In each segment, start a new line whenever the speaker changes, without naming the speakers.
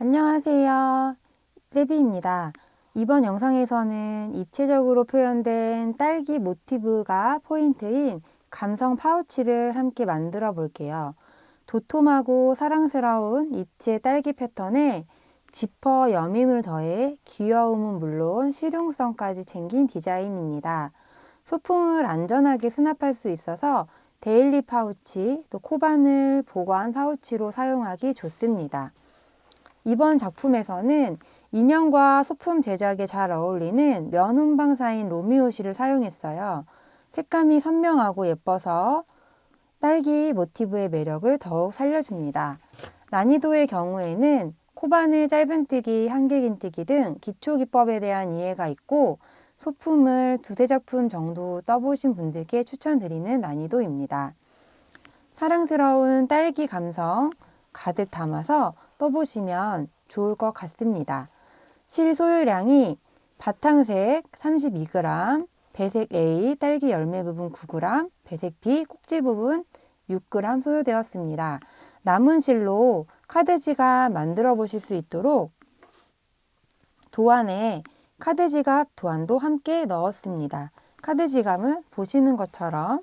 안녕하세요. 세비입니다. 이번 영상에서는 입체적으로 표현된 딸기 모티브가 포인트인 감성 파우치를 함께 만들어 볼게요. 도톰하고 사랑스러운 입체 딸기 패턴에 지퍼 여밈을 더해 귀여움은 물론 실용성까지 챙긴 디자인입니다. 소품을 안전하게 수납할 수 있어서 데일리 파우치, 또 코바늘 보관 파우치로 사용하기 좋습니다. 이번 작품에서는 인형과 소품 제작에 잘 어울리는 면 혼방사인 로미오실을 사용했어요. 색감이 선명하고 예뻐서 딸기 모티브의 매력을 더욱 살려줍니다. 난이도의 경우에는 코바늘 짧은뜨기, 한길긴뜨기 등 기초 기법에 대한 이해가 있고 소품을 두세 작품 정도 떠보신 분들께 추천드리는 난이도입니다. 사랑스러운 딸기 감성 가득 담아서 떠보시면 좋을 것 같습니다. 실 소유량이 바탕색 32g, 배색 A 딸기 열매 부분 9g, 배색 B 꼭지 부분 6g 소요되었습니다. 남은 실로 카드 지갑 만들어 보실 수 있도록 도안에 카드 지갑 도안도 함께 넣었습니다. 카드 지갑은 보시는 것처럼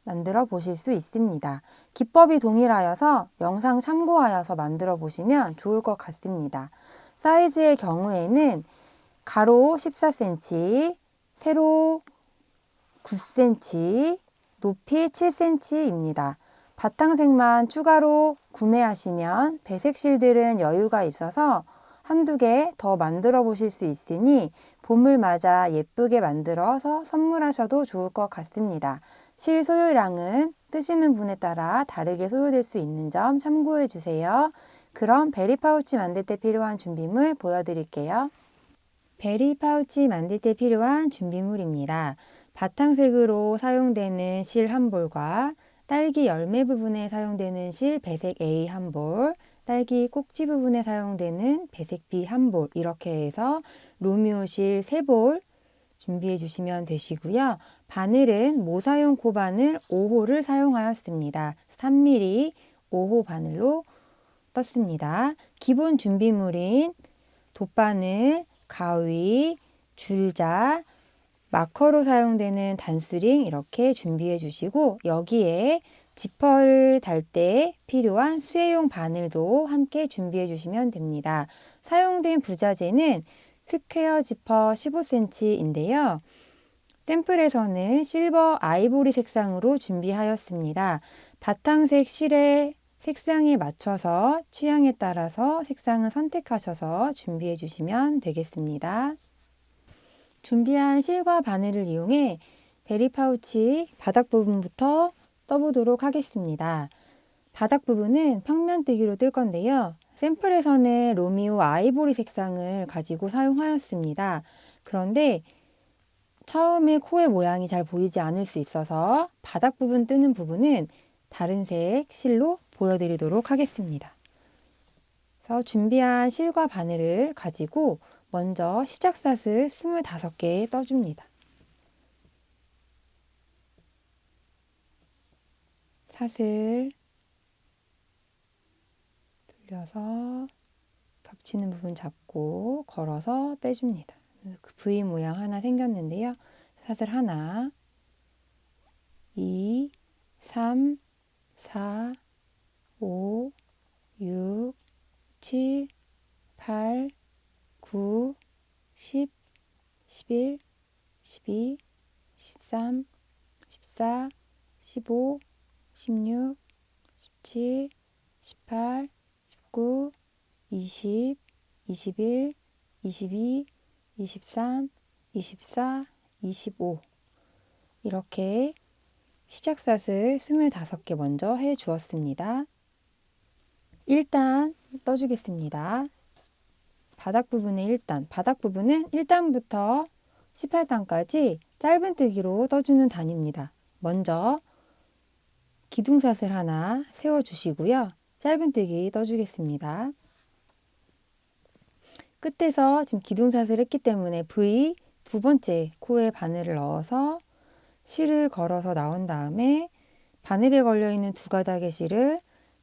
만들어 보실 수 있습니다. 기법이 동일하여서 영상 참고하여서 만들어 보시면 좋을 것 같습니다. 사이즈의 경우에는 가로 14cm, 세로 9cm, 높이 7cm입니다. 바탕색만 추가로 구매하시면 배색 실들은 여유가 있어서 한두 개 더 만들어 보실 수 있으니 봄을 맞아 예쁘게 만들어서 선물하셔도 좋을 것 같습니다. 실 소요량은 뜨시는 분에 따라 다르게 소요될 수 있는 점 참고해 주세요. 그럼 베리 파우치 만들 때 필요한 준비물 보여드릴게요. 베리 파우치 만들 때 필요한 준비물입니다. 바탕색으로 사용되는 실 한 볼과 딸기 열매 부분에 사용되는 실 배색 A 한 볼, 딸기 꼭지 부분에 사용되는 배색 B 한 볼, 이렇게 해서 로미오 실 3볼 준비해 주시면 되시고요. 바늘은 모사용 코바늘 5호를 사용하였습니다. 3mm 5호 바늘로 떴습니다. 기본 준비물인 돗바늘, 가위, 줄자, 마커로 사용되는 단수링 이렇게 준비해 주시고 여기에 지퍼를 달 때 필요한 수혜용 바늘도 함께 준비해 주시면 됩니다. 사용된 부자재는 스퀘어 지퍼 15cm인데요. 샘플에서는 실버 아이보리 색상으로 준비하였습니다. 바탕색 실의 색상에 맞춰서 취향에 따라서 색상을 선택하셔서 준비해 주시면 되겠습니다. 준비한 실과 바늘을 이용해 베리 파우치 바닥 부분부터 떠보도록 하겠습니다. 바닥 부분은 평면 뜨기로 뜰 건데요. 샘플에서는 로미오 아이보리 색상을 가지고 사용하였습니다. 그런데 처음에 코의 모양이 잘 보이지 않을 수 있어서 바닥 부분 뜨는 부분은 다른 색 실로 보여드리도록 하겠습니다. 그래서 준비한 실과 바늘을 가지고 먼저 시작샷을 25개 떠줍니다. 샷을 돌려서 겹치는 부분 잡고 걸어서 빼줍니다. 그 V 모양 하나 생겼는데요. 샷을 하나, 2, 3, 4, 5, 6, 7, 8, 9, 10, 11, 12, 13, 14, 15, 16, 17, 18, 19, 20, 21, 22, 23, 24, 25 이렇게 시작샷을 25개 먼저 해 주었습니다. 일단 떠주겠습니다. 바닥 부분에 1단, 바닥 부분은 1단부터 18단까지 짧은뜨기로 떠주는 단입니다. 먼저 기둥샷을 하나 세워주시고요. 짧은뜨기 떠주겠습니다. 끝에서 지금 기둥샷을 했기 때문에 V 두 번째 코에 바늘을 넣어서 실을 걸어서 나온 다음에 바늘에 걸려있는 두 가닥의 실을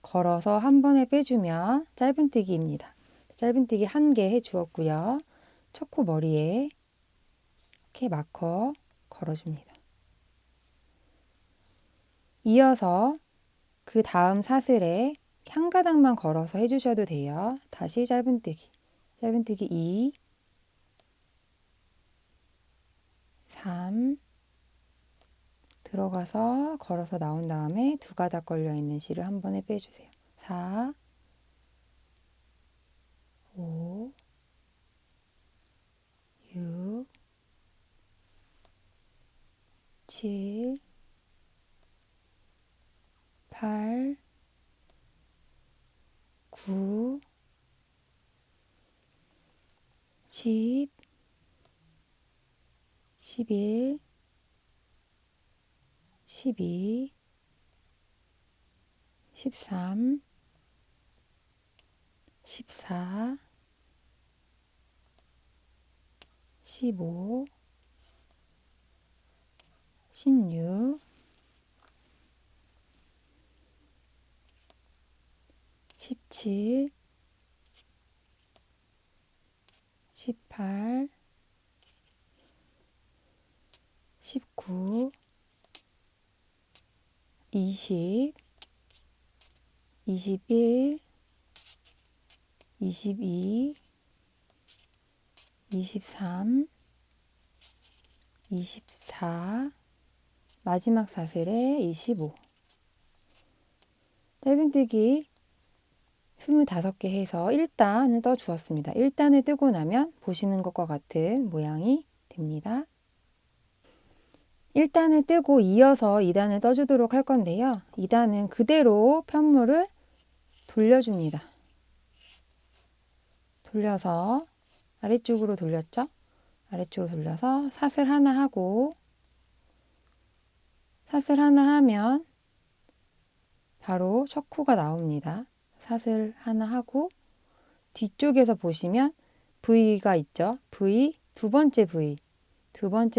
걸어서 한 번에 빼주면 짧은뜨기입니다. 짧은뜨기 1개 해주었고요. 첫 코 머리에 이렇게 마커 걸어줍니다. 이어서 그 다음 사슬에 한 가닥만 걸어서 해주셔도 돼요. 다시 짧은뜨기, 짧은뜨기 2, 3, 들어가서 걸어서 나온 다음에 두 가닥 걸려있는 실을 한 번에 빼주세요. 4, 5, 6, 7, 8, 9, 10, 11, 12, 13, 14, 15, 16, 17, 18, 19, 20, 21, 22, 23, 24, 마지막 사슬에 25. 짧은뜨기 25개 해서 1단을 떠 주었습니다. 1단을 뜨고 나면 보시는 것과 같은 모양이 됩니다. 1단을 뜨고 이어서 2단을 떠주도록 할 건데요. 2단은 그대로 편물을 돌려줍니다. 돌려서 아래쪽으로 돌렸죠? 아래쪽으로 돌려서 사슬 하나 하고, 사슬 하나 하면 바로 첫 코가 나옵니다. 사슬 하나 하고 뒤쪽에서 보시면 V가 있죠? V, 두 번째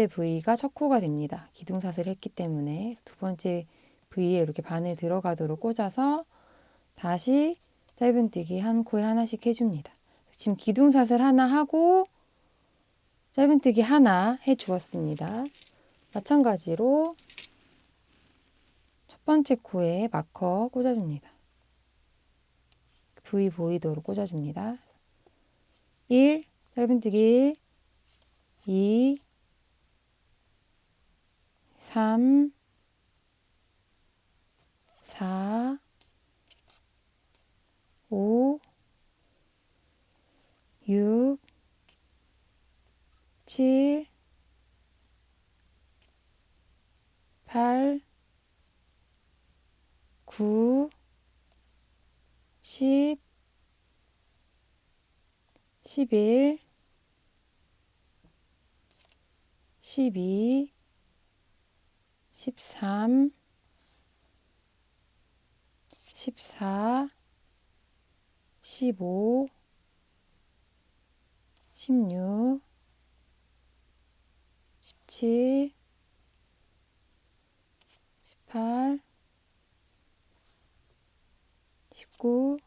V가 첫 코가 됩니다. 기둥사슬 했기 때문에 두 번째 V에 이렇게 바늘 들어가도록 꽂아서 다시 짧은뜨기 한 코에 하나씩 해줍니다. 지금 기둥사슬 하나 하고 짧은뜨기 하나 해 주었습니다. 마찬가지로 첫 번째 코에 마커 꽂아줍니다. V 보이도록 꽂아줍니다. 1, 짧은뜨기 2, 3, 4, 5, 6, 7, 8, 9, 10, 11, 12, 13, 14, 15, 16, 17, 18, 19,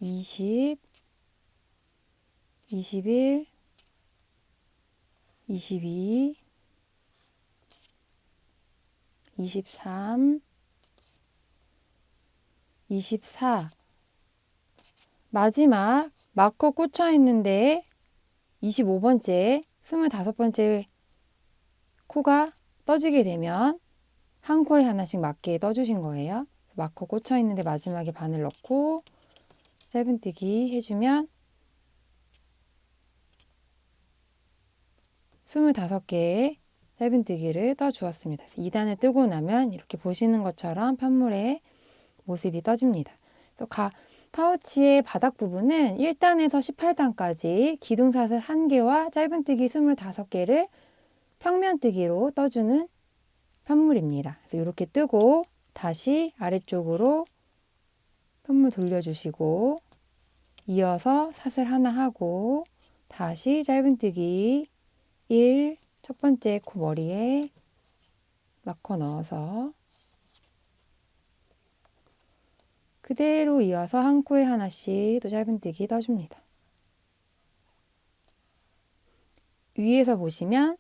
20, 21, 22, 23, 24. 마지막 마커 꽂혀 있는데 25번째, 25번째 코가 떠지게 되면 한 코에 하나씩 맞게 떠주신 거예요. 마커 꽂혀 있는데 마지막에 바늘 넣고 짧은뜨기 해주면 25개의 짧은뜨기를 떠 주었습니다. 2단을 뜨고 나면 이렇게 보시는 것처럼 편물의 모습이 떠집니다. 또 파우치의 바닥 부분은 1단에서 18단까지 기둥사슬 1개와 짧은뜨기 25개를 평면뜨기로 떠주는 편물입니다. 그래서 이렇게 뜨고 다시 아래쪽으로 편물 돌려주시고 이어서 사슬 하나 하고 다시 짧은뜨기 1, 첫 번째 코 머리에 마커 넣어서 그대로 이어서 한 코에 하나씩 또 짧은뜨기 떠줍니다. 위에서 보시면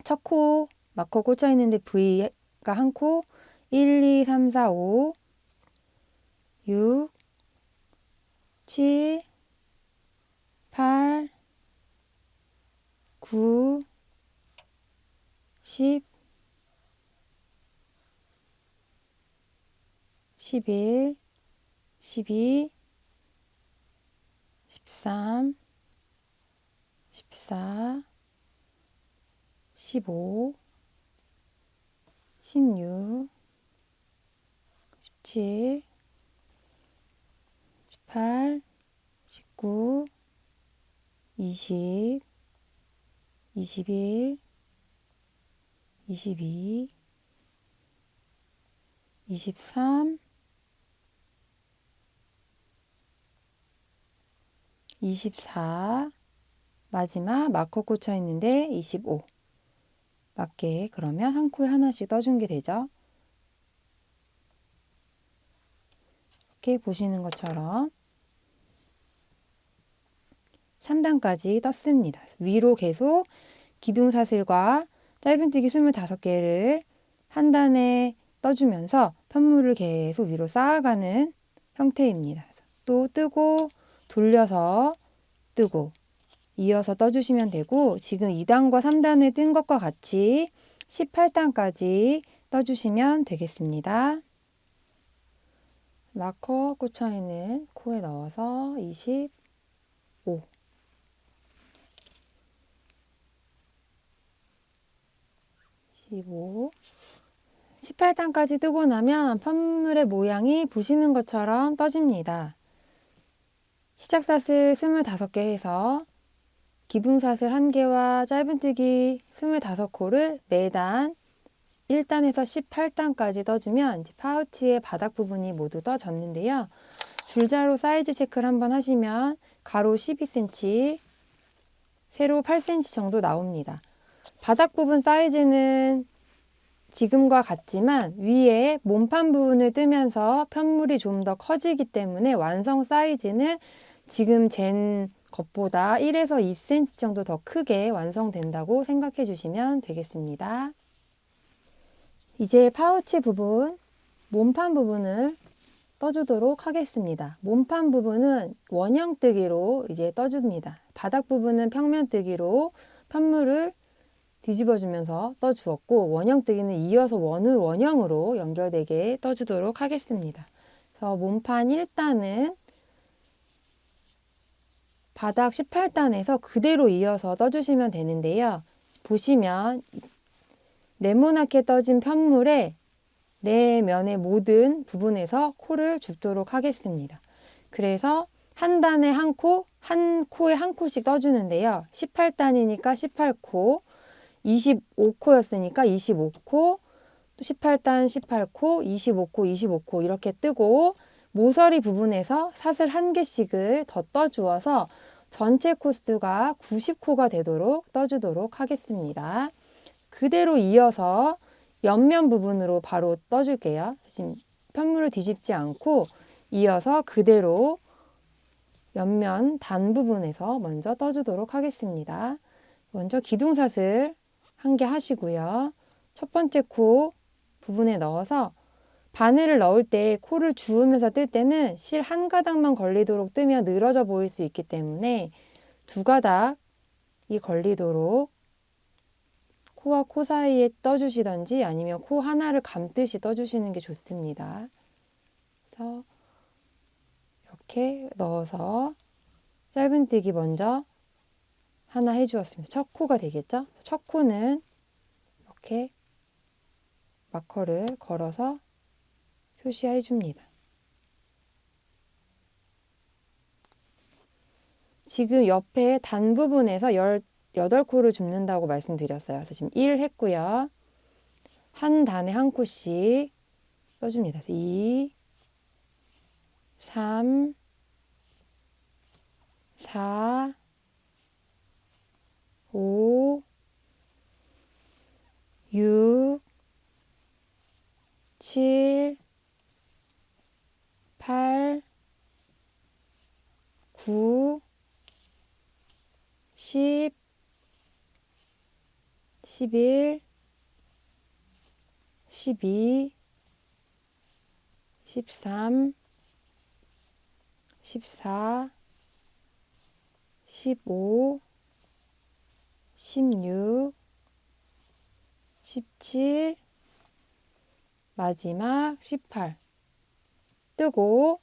첫 코 마커 꽂혀 있는데 V가 한 코, 1, 2, 3, 4, 5, 6, 7, 8, 9, 10, 11, 12, 13, 14, 15, 16, 17, 18, 19, 20, 21, 22, 23, 24, 마지막 마커 꽂혀 있는데 25. 맞게 그러면 한 코에 하나씩 떠준 게 되죠. 이렇게 보시는 것처럼 3단까지 떴습니다. 위로 계속 기둥사슬과 짧은뜨기 25개를 한 단에 떠주면서 편물을 계속 위로 쌓아가는 형태입니다. 또 뜨고 돌려서 뜨고 이어서 떠주시면 되고, 지금 2단과 3단에 뜬 것과 같이 18단까지 떠주시면 되겠습니다. 마커 꽂혀있는 코에 넣어서 25, 15, 18단까지 뜨고 나면 편물의 모양이 보시는 것처럼 떠집니다. 시작사슬 25개 해서 기둥사슬 1개와 짧은뜨기 25코를 매단 1단에서 18단까지 떠주면 이제 파우치의 바닥 부분이 모두 떠졌는데요. 줄자로 사이즈 체크를 한번 하시면 가로 12cm, 세로 8cm 정도 나옵니다. 바닥 부분 사이즈는 지금과 같지만 위에 몸판 부분을 뜨면서 편물이 좀 더 커지기 때문에 완성 사이즈는 지금 잰 것보다 1에서 2cm 정도 더 크게 완성된다고 생각해 주시면 되겠습니다. 이제 파우치 부분, 몸판 부분을 떠주도록 하겠습니다. 몸판 부분은 원형뜨기로 이제 떠줍니다. 바닥 부분은 평면뜨기로 편물을 뒤집어주면서 떠주었고, 원형뜨기는 이어서 원형으로 연결되게 떠주도록 하겠습니다. 그래서 몸판 1단은 바닥 18단에서 그대로 이어서 떠주시면 되는데요. 보시면 네모나게 떠진 편물에 네 면의 모든 부분에서 코를 줍도록 하겠습니다. 그래서 한 단에 한 코, 한 코에 한 코씩 떠주는데요. 18단이니까 18코, 25코였으니까 25코, 또 18단 18코, 25코, 25코 이렇게 뜨고, 모서리 부분에서 사슬 1개씩을 더 떠주어서 전체 코수가 90코가 되도록 떠주도록 하겠습니다. 그대로 이어서 옆면 부분으로 바로 떠줄게요. 지금 편물을 뒤집지 않고 이어서 그대로 옆면 단 부분에서 먼저 떠주도록 하겠습니다. 먼저 기둥사슬 1개 하시고요. 첫 번째 코 부분에 넣어서 바늘을 넣을 때 코를 주우면서 뜰 때는 실 한 가닥만 걸리도록 뜨면 늘어져 보일 수 있기 때문에 두 가닥이 걸리도록 코와 코 사이에 떠주시던지 아니면 코 하나를 감듯이 떠주시는 게 좋습니다. 그래서 이렇게 넣어서 짧은뜨기 먼저 하나 해주었습니다. 첫 코가 되겠죠? 첫 코는 이렇게 마커를 걸어서 표시해 줍니다. 지금 옆에 단 부분에서 18코를 줍는다고 말씀드렸어요. 그래서 지금 1 했고요. 한 단에 한 코씩 떠줍니다. 2, 3, 4, 5, 6, 7, 8, 10, 11, 12, 13, 14, 15, 16, 17, 마지막 18. 뜨고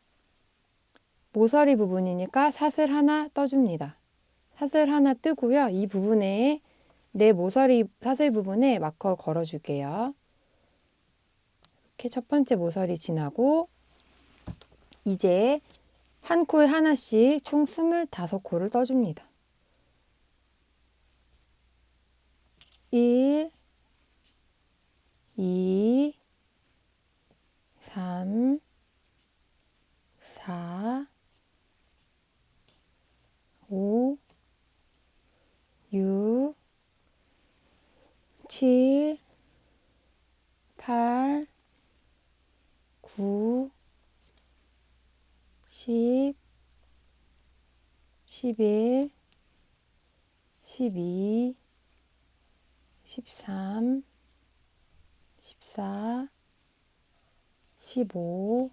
모서리 부분이니까 사슬 하나 떠줍니다. 사슬 하나 뜨고요. 이 부분에 내 모서리 사슬 부분에 마커 걸어줄게요. 이렇게 첫 번째 모서리 지나고 이제 한 코에 하나씩 총 25코를 떠줍니다. 1, 2, 3, 4, 5, 6, 7, 8, 9, 10, 11, 12, 13, 14, 15,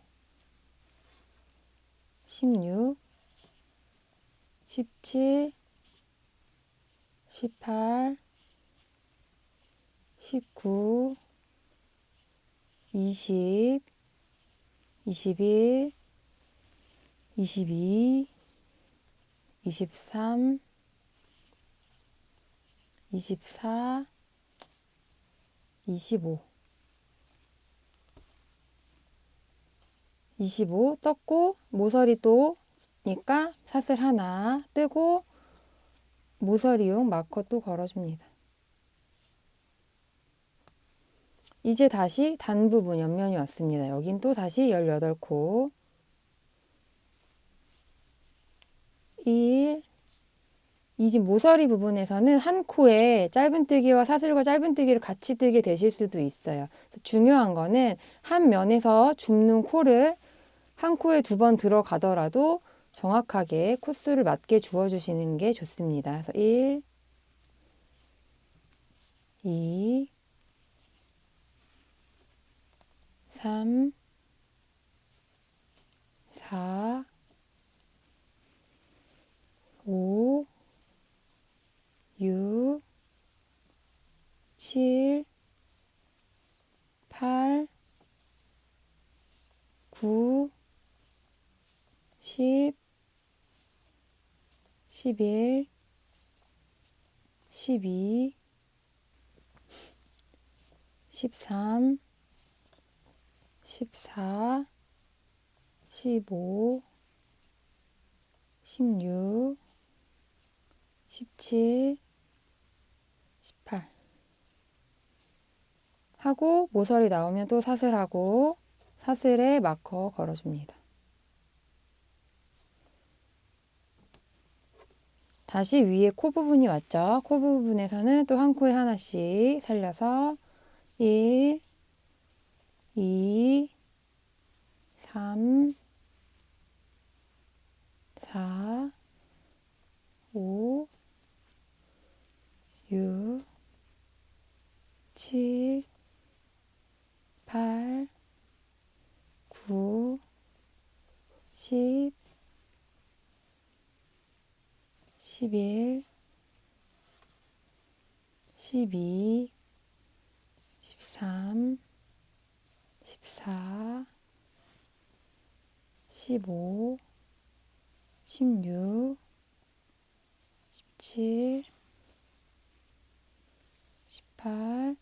16, 17, 18, 19, 20, 21, 22, 23, 24, 25, 25 떴고 모서리 또니까 사슬 하나 뜨고 모서리용 마커 또 걸어줍니다. 이제 다시 단 부분 옆면이 왔습니다. 여긴 또 다시 18코 1, 이 모서리 부분에서는 한 코에 짧은뜨기와 사슬과 짧은뜨기를 같이 뜨게 되실 수도 있어요. 중요한 거는 한 면에서 줍는 코를 한 코에 2번 들어가더라도 정확하게 코수를 맞게 주어주시는 게 좋습니다. 그래서 1, 2, 3, 4, 5, 6, 7, 8, 9, 10, 11, 12, 13, 14, 15, 16, 17, 18 하고 모서리 나오면 또 사슬하고 사슬에 마커 걸어줍니다. 다시 위에 코 부분이 왔죠. 코 부분에서는 또 한 코에 하나씩 살려서 1, 2, 3, 4, 5, 6, 7, 8, 9, 10, 11, 12, 13, 14, 15, 16, 17, 18,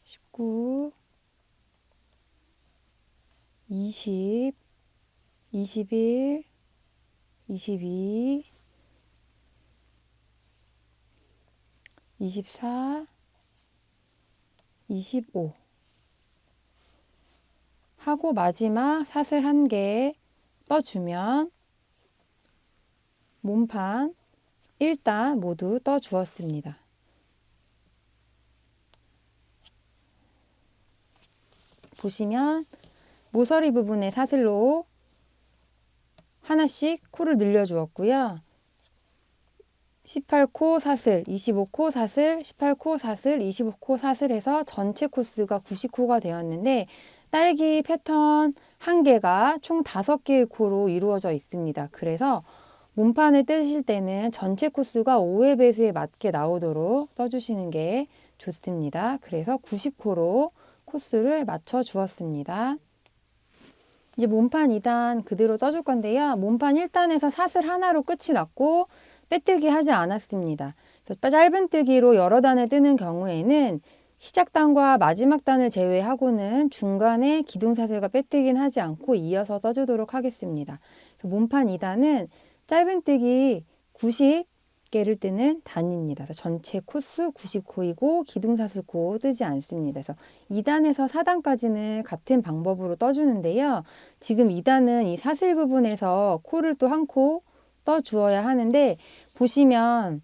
19, 20, 21, 22, 24, 25 하고 마지막 사슬 1개 떠주면 몸판 일단 모두 떠주었습니다. 보시면 모서리 부분에 사슬로 하나씩 코를 늘려 주었고요. 18코 사슬, 25코 사슬, 18코 사슬, 25코 사슬 해서 전체 코스가 90코가 되었는데 딸기 패턴 한 개가 총 5개의 코로 이루어져 있습니다. 그래서 몸판을 뜨실 때는 전체 코스가 5의 배수에 맞게 나오도록 떠주시는 게 좋습니다. 그래서 90코로 코스를 맞춰 주었습니다. 이제 몸판 2단 그대로 떠줄 건데요. 몸판 1단에서 사슬 하나로 끝이 났고 빼뜨기 하지 않았습니다. 그래서 짧은뜨기로 여러 단을 뜨는 경우에는 시작단과 마지막 단을 제외하고는 중간에 기둥사슬과 빼뜨기는 하지 않고 이어서 떠주도록 하겠습니다. 몸판 2단은 짧은뜨기 90개를 뜨는 단입니다. 전체 코스 90코이고 기둥사슬코 뜨지 않습니다. 그래서 2단에서 4단까지는 같은 방법으로 떠주는데요. 지금 2단은 이 사슬 부분에서 코를 또 한 코 떠주어야 하는데 보시면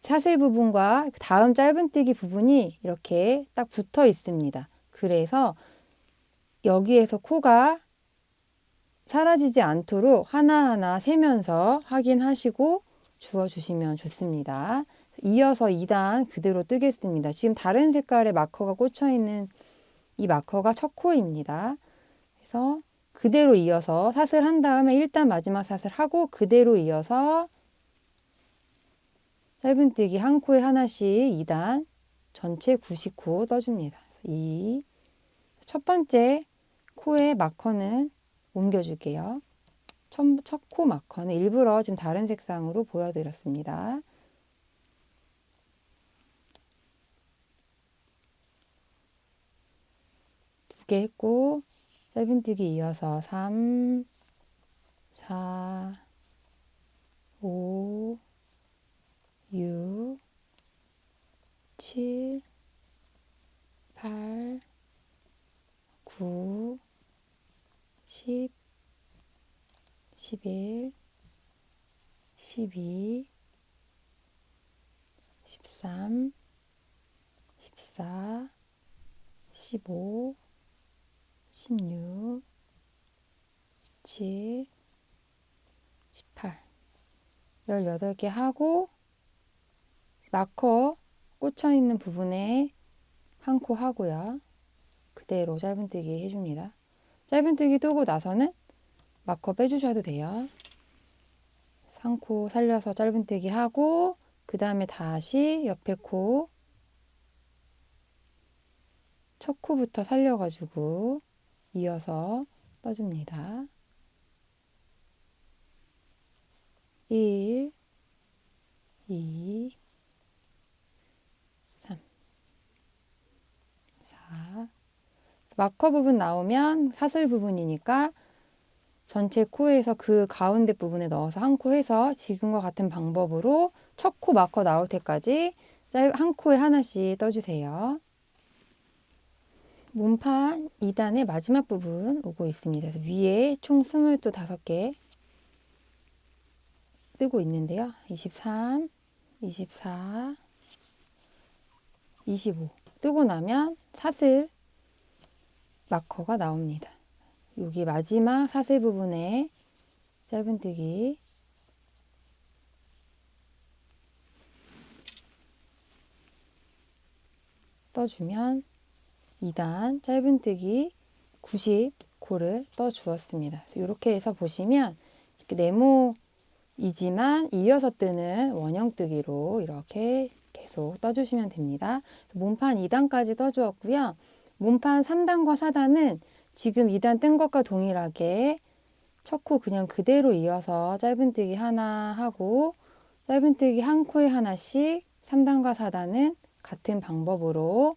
사슬 부분과 다음 짧은뜨기 부분이 이렇게 딱 붙어 있습니다. 그래서 여기에서 코가 사라지지 않도록 하나하나 세면서 확인하시고 주어주시면 좋습니다. 이어서 2단 그대로 뜨겠습니다. 지금 다른 색깔의 마커가 꽂혀 있는 이 마커가 첫 코입니다. 그래서 그대로 이어서 사슬 한 다음에 1단 마지막 사슬 하고 그대로 이어서 짧은뜨기 한 코에 하나씩 2단 전체 90코 떠줍니다. 이 첫 번째 코의 마커는 옮겨줄게요. 첫 코 마커는 일부러 지금 다른 색상으로 보여드렸습니다. 두 개 했고 짧은뜨기 이어서 3, 4, 5, 6, 7, 8, 9, 10, 11, 12, 13, 14, 15, 16, 17, 18, 18개 하고 마커 꽂혀 있는 부분에 한 코 하고요. 그대로 짧은뜨기 해줍니다. 짧은뜨기 뜨고 나서는 마커 빼주셔도 돼요. 한 코 살려서 짧은뜨기 하고 그 다음에 다시 옆에 코 첫 코부터 살려가지고 이어서 떠줍니다. 1, 2, 3, 4. 마커 부분 나오면 사슬 부분이니까 전체 코에서 그 가운데 부분에 넣어서 한 코 해서 지금과 같은 방법으로 첫 코 마커 나올 때까지 한 코에 하나씩 떠주세요. 몸판 2단의 마지막 부분 오고 있습니다. 그래서 위에 총 25개 뜨고 있는데요. 23, 24, 25 뜨고 나면 사슬 마커가 나옵니다. 여기 마지막 사슬 부분에 짧은뜨기 떠주면 2단 짧은뜨기 90코를 떠주었습니다. 이렇게 해서 보시면 이렇게 네모이지만 이어서 뜨는 원형뜨기로 이렇게 계속 떠주시면 됩니다. 몸판 2단까지 떠주었고요. 몸판 3단과 4단은 지금 2단 뜬 것과 동일하게 첫 코 그냥 그대로 이어서 짧은뜨기 하나 하고 짧은뜨기 한 코에 하나씩 3단과 4단은 같은 방법으로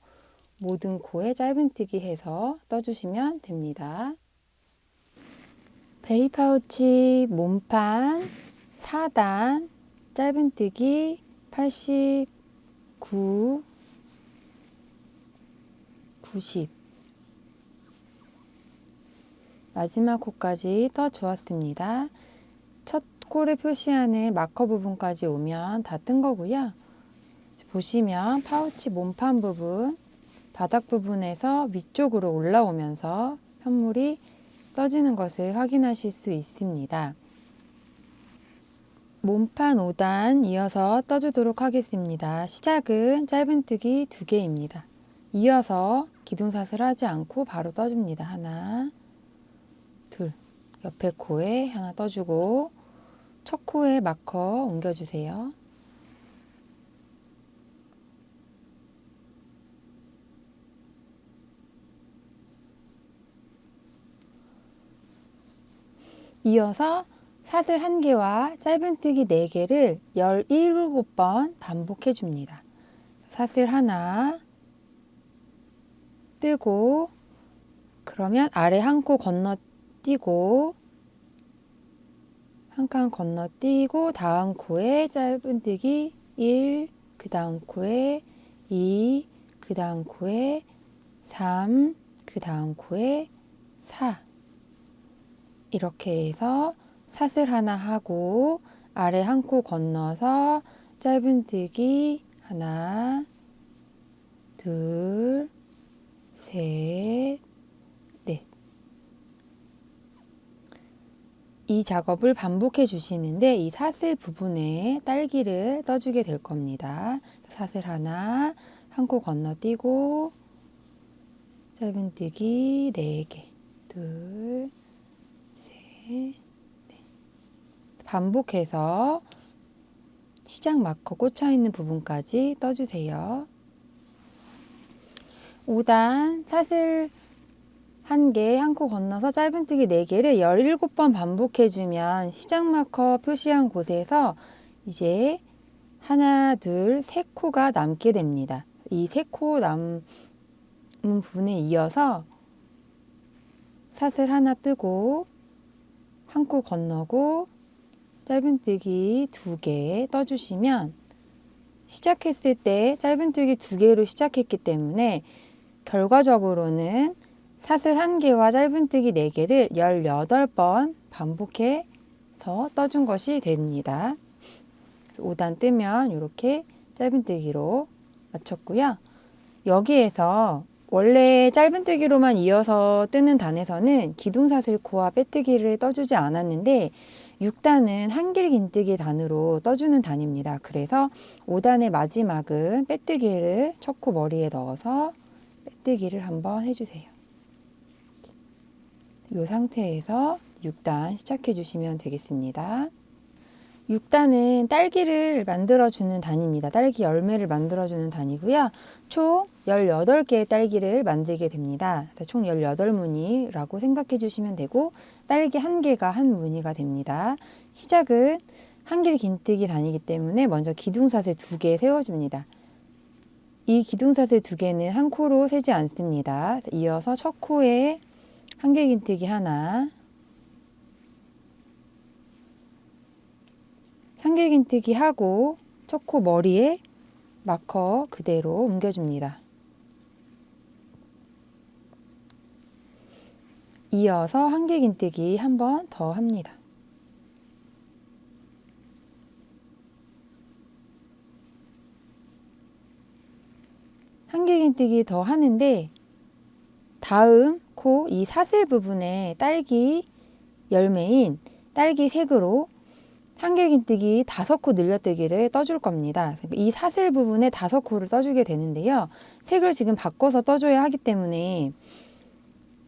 모든 코에 짧은뜨기 해서 떠주시면 됩니다. 베리파우치 몸판 4단 짧은뜨기 89, 90 마지막 코까지 떠주었습니다. 첫 코를 표시하는 마커 부분까지 오면 다 뜬 거고요. 보시면 파우치 몸판 부분 바닥 부분에서 위쪽으로 올라오면서 편물이 떠지는 것을 확인하실 수 있습니다. 몸판 5단 이어서 떠주도록 하겠습니다. 시작은 짧은뜨기 2개입니다. 이어서 기둥사슬 하지 않고 바로 떠줍니다. 하나, 둘, 옆에 코에 하나 떠주고 첫 코에 마커 옮겨주세요. 이어서 사슬 1개와 짧은뜨기 4개를 17번 반복해 줍니다. 사슬 하나 뜨고 그러면 아래 한 코 건너뛰고 한 칸 건너뛰고 다음 코에 짧은뜨기 1, 그 다음 코에 2, 그 다음 코에 3, 그 다음 코에 4 이렇게 해서 사슬 하나 하고 아래 한 코 건너서 짧은뜨기 하나, 둘, 셋, 넷. 이 작업을 반복해 주시는데 이 사슬 부분에 딸기를 떠주게 될 겁니다. 사슬 하나, 한 코 건너뛰고 짧은뜨기 4개, 둘, 셋, 넷. 반복해서 시작 마커 꽂혀 있는 부분까지 떠주세요. 5단 사슬 1개, 한 코 건너서 짧은뜨기 4개를 17번 반복해주면 시작 마커 표시한 곳에서 이제 하나, 둘, 세 코가 남게 됩니다. 이 세 코 남은 부분에 이어서 사슬 하나 뜨고 한 코 건너고 짧은뜨기 2개 떠주시면 시작했을 때 짧은뜨기 2개로 시작했기 때문에 결과적으로는 사슬 1개와 짧은뜨기 4개를 18번 반복해서 떠준 것이 됩니다. 5단 뜨면 이렇게 짧은뜨기로 맞췄고요. 여기에서 원래 짧은뜨기로만 이어서 뜨는 단에서는 기둥사슬코와 빼뜨기를 떠주지 않았는데 6단은 한길긴뜨기 단으로 떠주는 단입니다. 그래서 5단의 마지막은 빼뜨기를 첫 코 머리에 넣어서 빼뜨기를 한번 해주세요. 이 상태에서 6단 시작해 주시면 되겠습니다. 6단은 딸기를 만들어주는 단입니다. 딸기 열매를 만들어주는 단이고요. 총 18개의 딸기를 만들게 됩니다. 총 18무늬라고 생각해 주시면 되고 딸기 1개가 한 무늬가 됩니다. 시작은 한길 긴뜨기 단이기 때문에 먼저 기둥사슬 2개 세워줍니다. 이 기둥사슬 2개는 한 코로 세지 않습니다. 이어서 첫 코에 한길 긴뜨기 하나, 한길 긴뜨기 하고 첫 코 머리에 마커 그대로 옮겨줍니다. 이어서 한길 긴뜨기 한 번 더 합니다. 한길 긴뜨기 더 하는데 다음 코 이 사슬 부분에 딸기 열매인 딸기 색으로 한길 긴뜨기 5코 늘려뜨기를 떠줄 겁니다. 이 사슬 부분에 5코를 떠주게 되는데요. 색을 지금 바꿔서 떠줘야 하기 때문에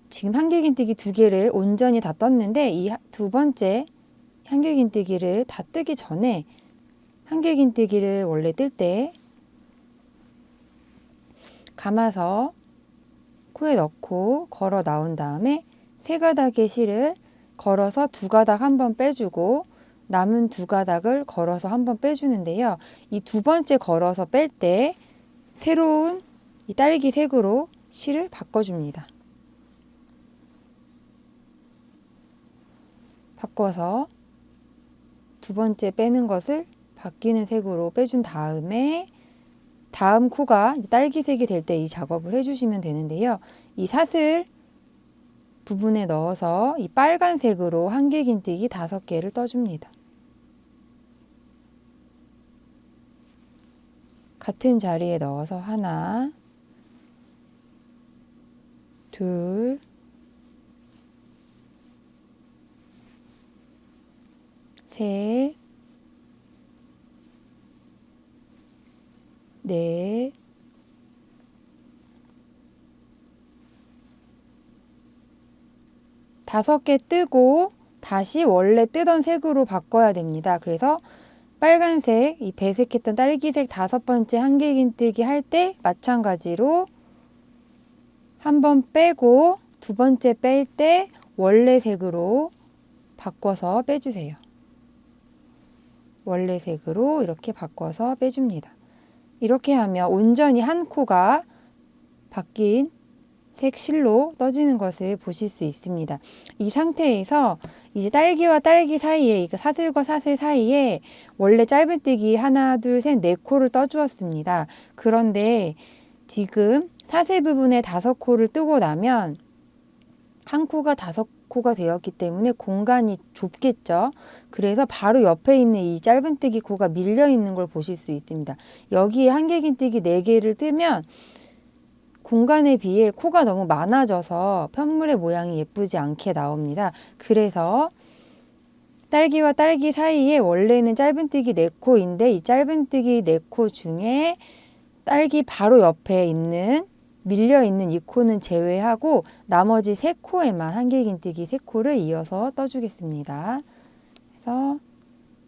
지금 한길 긴뜨기 2개를 온전히 다 떴는데 이 두 번째 한길 긴뜨기를 다 뜨기 전에 한길 긴뜨기를 원래 뜰 때 감아서 코에 넣고 걸어 나온 다음에 3가닥의 실을 걸어서 2가닥 한번 빼주고 남은 2가닥을 걸어서 한번 빼주는데요. 이 두 번째 걸어서 뺄 때 새로운 이 딸기 색으로 실을 바꿔줍니다. 바꿔서 두 번째 빼는 것을 바뀌는 색으로 빼준 다음에 다음 코가 딸기색이 될 때 이 작업을 해주시면 되는데요. 이 사슬 부분에 넣어서 이 빨간색으로 한길 긴뜨기 5개를 떠줍니다. 같은 자리에 넣어서 하나, 둘, 셋, 넷, 다섯 개 뜨고 다시 원래 뜨던 색으로 바꿔야 됩니다. 그래서 빨간색, 이 배색했던 딸기색 다섯 번째 한길긴뜨기 할 때 마찬가지로 한 번 빼고 두 번째 뺄 때 원래 색으로 바꿔서 빼주세요. 원래 색으로 이렇게 바꿔서 빼줍니다. 이렇게 하면 온전히 한 코가 바뀐 색 실로 떠지는 것을 보실 수 있습니다. 이 상태에서 이제 딸기와 딸기 사이에, 이거 사슬과 사슬 사이에 원래 짧은뜨기 하나, 둘, 셋, 네 코를 떠주었습니다. 그런데 지금 사슬 부분에 다섯 코를 뜨고 나면 한 코가 다섯 코가 되었기 때문에 공간이 좁겠죠. 그래서 바로 옆에 있는 이 짧은뜨기 코가 밀려 있는 걸 보실 수 있습니다. 여기에 한길긴뜨기 4개를 뜨면 공간에 비해 코가 너무 많아져서 편물의 모양이 예쁘지 않게 나옵니다. 그래서 딸기와 딸기 사이에 원래는 짧은뜨기 4코인데 이 짧은뜨기 4코 중에 딸기 바로 옆에 있는 밀려있는 이 코는 제외하고 나머지 3코에만 한길긴뜨기 3코를 이어서 떠주겠습니다. 그래서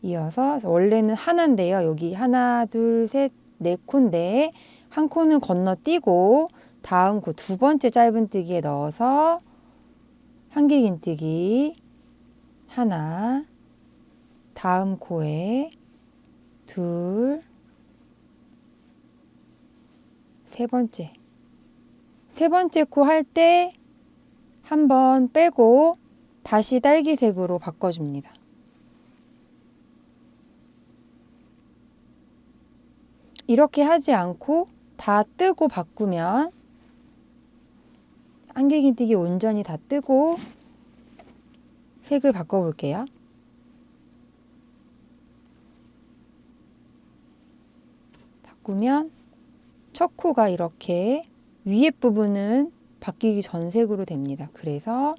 이어서 원래는 하나인데요. 여기 하나, 둘, 셋, 4코인데 한 코는 건너뛰고 다음 코 두 번째 짧은뜨기에 넣어서 한길긴뜨기 하나, 다음 코에 둘, 세 번째 코 할 때 한 번 빼고 다시 딸기색으로 바꿔줍니다. 이렇게 하지 않고 다 뜨고 바꾸면 한길긴뜨기 온전히 다 뜨고 색을 바꿔볼게요. 바꾸면 첫 코가 이렇게 위에 부분은 바뀌기 전 색으로 됩니다. 그래서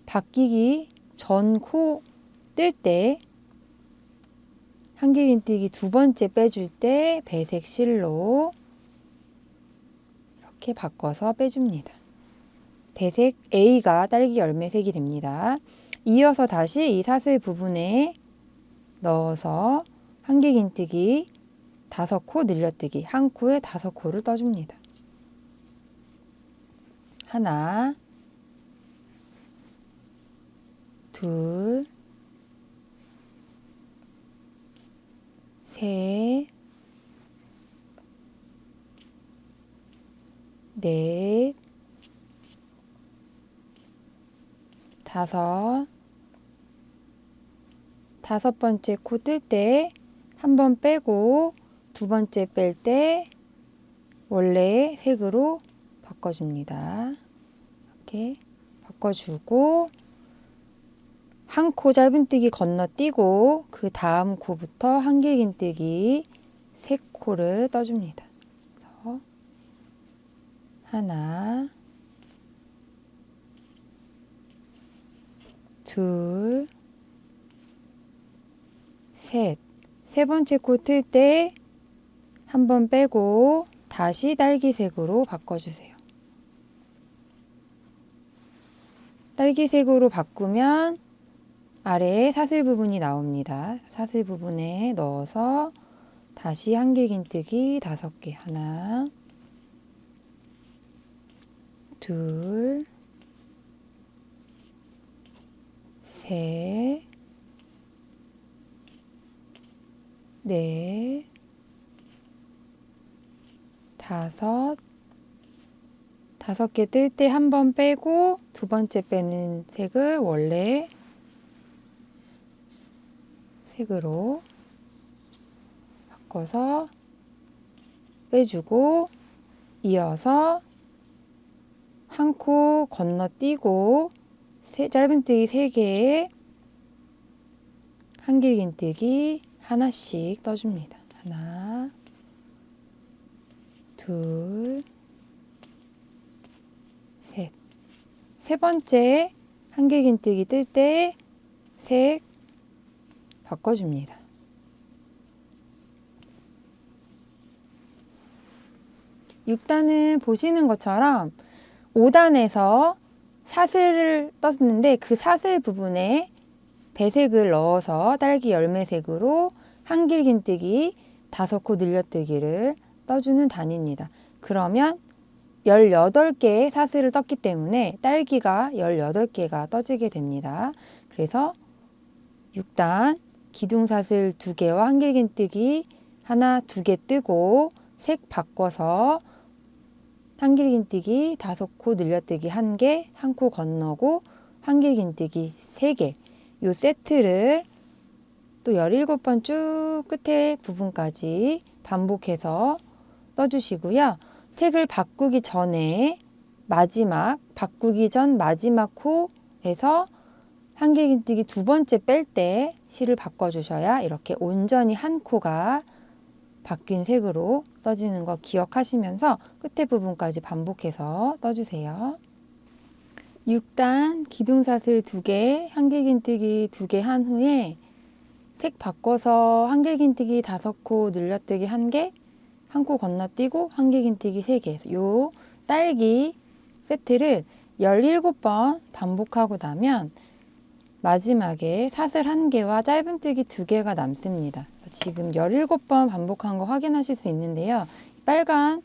바뀌기 전 코 뜰 때 한길긴뜨기 두 번째 빼줄 때 배색 실로 이렇게 바꿔서 빼줍니다. 배색 A가 딸기 열매색이 됩니다. 이어서 다시 이 사슬 부분에 넣어서 한길긴뜨기 5코 늘려뜨기 한 코에 5코를 떠줍니다. 하나, 둘, 셋, 넷, 다섯 번째 코 뜰 때 한 번 빼고 두 번째 뺄 때 원래 색으로 바꿔줍니다. 이렇게 바꿔주고 한 코 짧은뜨기 건너뛰고 그 다음 코부터 한길긴뜨기 3코를 떠줍니다. 그래서 하나, 둘, 셋. 세 번째 코 틀 때 한 번 빼고 다시 딸기색으로 바꿔주세요. 딸기색으로 바꾸면 아래에 사슬 부분이 나옵니다. 사슬 부분에 넣어서 다시 한길긴뜨기 5개. 하나, 둘, 셋, 넷, 다섯 개 뜰 때 한 번 빼고 두 번째 빼는 색을 원래 색으로 바꿔서 빼주고 이어서 한 코 건너뛰고 짧은뜨기 3개에 한길긴뜨기 하나씩 떠줍니다. 하나, 둘, 셋. 세 번째 한길긴뜨기 뜰 때 색 바꿔줍니다. 6단은 보시는 것처럼 5단에서 사슬을 떴는데 그 사슬 부분에 배색을 넣어서 딸기 열매색으로 한길긴뜨기 5코 늘려뜨기를 떠주는 단입니다. 그러면 18개의 사슬을 떴기 때문에 딸기가 18개가 떠지게 됩니다. 그래서 6단 기둥사슬 2개와 한길긴뜨기 하나, 2개 뜨고 색 바꿔서 한길긴뜨기 5코 늘려뜨기 1개, 1코 건너고 한길긴뜨기 3개. 요 세트를 또 17번 쭉 끝에 부분까지 반복해서 떠주시고요. 색을 바꾸기 전에 바꾸기 전 마지막 코에서 한길긴뜨기 2번째 뺄 때 실을 바꿔주셔야 이렇게 온전히 한 코가 바뀐 색으로 떠지는 거 기억하시면서 끝에 부분까지 반복해서 떠주세요. 6단 기둥사슬 2개, 한길긴뜨기 2개 한 후에 색 바꿔서 한길긴뜨기 5코 늘려뜨기 1개, 1코 건너뛰고 한길긴뜨기 3개. 요 딸기 세트를 17번 반복하고 나면 마지막에 사슬 1개와 짧은뜨기 2개가 남습니다. 지금 17번 반복한 거 확인하실 수 있는데요. 빨간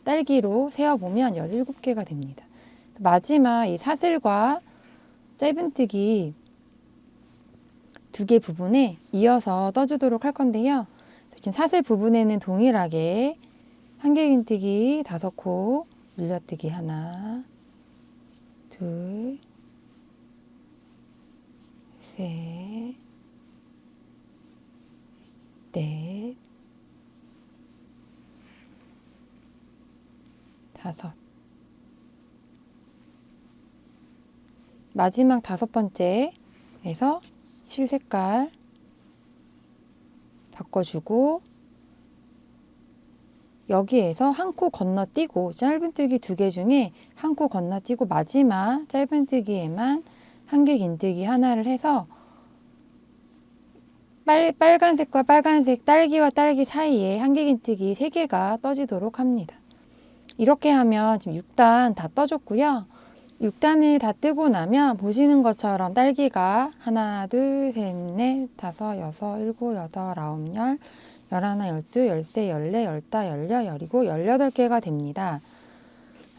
딸기로 세어보면 17개가 됩니다. 마지막 이 사슬과 짧은뜨기 2개 부분에 이어서 떠주도록 할 건데요. 지금 사슬 부분에는 동일하게 한길긴뜨기 5코 늘려뜨기 하나, 둘, 셋, 넷, 5. 마지막 5번째에서 실 색깔 바꿔주고 여기에서 1코 건너뛰고 짧은뜨기 2개 중에 1코 건너뛰고 마지막 짧은뜨기에만 한길긴뜨기 하나를 해서 빨간색과 빨간색 딸기와 딸기 사이에 한길긴뜨기 3개가 떠지도록 합니다. 이렇게 하면 지금 6단 다 떠줬고요. 6단을 다 뜨고 나면 보시는 것처럼 딸기가 하나, 둘, 셋, 넷, 다섯, 여섯, 일곱, 여덟, 아홉, 열, 열하나, 열둘, 열세, 열네, 열다, 열여, 열이고, 18개가 됩니다.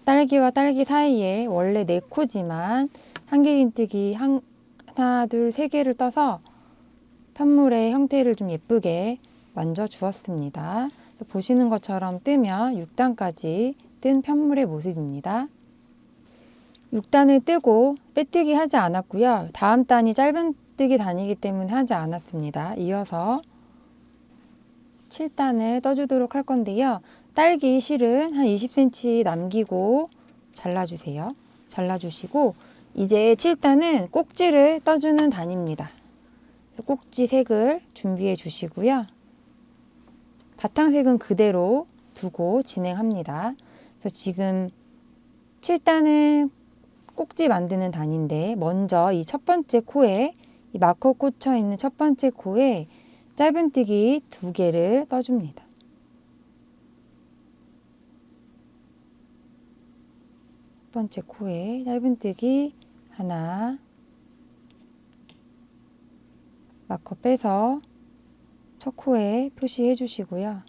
딸기와 딸기 사이에 원래 4코지만 한길긴뜨기 하나, 둘, 3개를 떠서 편물의 형태를 좀 예쁘게 만져 주었습니다. 보시는 것처럼 뜨면 6단까지 뜬 편물의 모습입니다. 6단을 뜨고 빼뜨기 하지 않았고요. 다음 단이 짧은뜨기 단이기 때문에 하지 않았습니다. 이어서 7단을 떠주도록 할 건데요. 딸기 실은 한 20cm 남기고 잘라주세요. 잘라주시고 이제 7단은 꼭지를 떠주는 단입니다. 꼭지 색을 준비해 주시고요. 바탕색은 그대로 두고 진행합니다. 그래서 지금 7단은 꼭지 만드는 단인데 먼저 이 첫 번째 코에 이 마커 꽂혀 있는 첫 번째 코에 짧은뜨기 2개를 떠줍니다. 첫 번째 코에 짧은뜨기 하나, 마커 빼서 첫 코에 표시해 주시고요.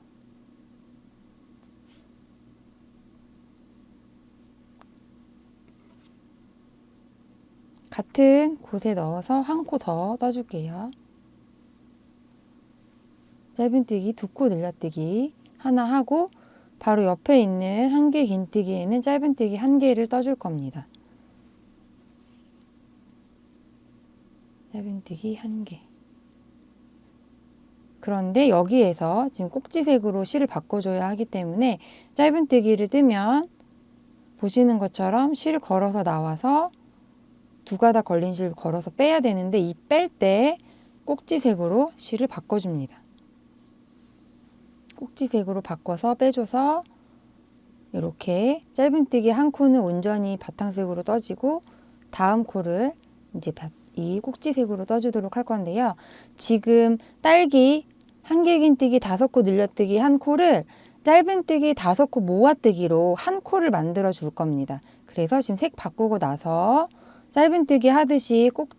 같은 곳에 넣어서 1코 더 떠줄게요. 짧은뜨기 2코 늘려뜨기 하나 하고 바로 옆에 있는 한길긴뜨기에는 짧은뜨기 1개를 떠줄 겁니다. 짧은뜨기 1개. 그런데 여기에서 지금 꼭지색으로 실을 바꿔줘야 하기 때문에 짧은뜨기를 뜨면 보시는 것처럼 실 걸어서 나와서 2가닥 걸린 실 걸어서 빼야 되는데 이 뺄 때 꼭지색으로 실을 바꿔줍니다. 꼭지색으로 바꿔서 빼줘서 이렇게 짧은뜨기 1코는 온전히 바탕색으로 떠지고 다음 코를 이제 이 꼭지색으로 떠주도록 할 건데요. 지금 딸기 한길긴뜨기 5코 늘려뜨기 1코를 짧은뜨기 5코 모아뜨기로 한 코를 만들어 줄 겁니다. 그래서 지금 색 바꾸고 나서 짧은뜨기 하듯이 꼭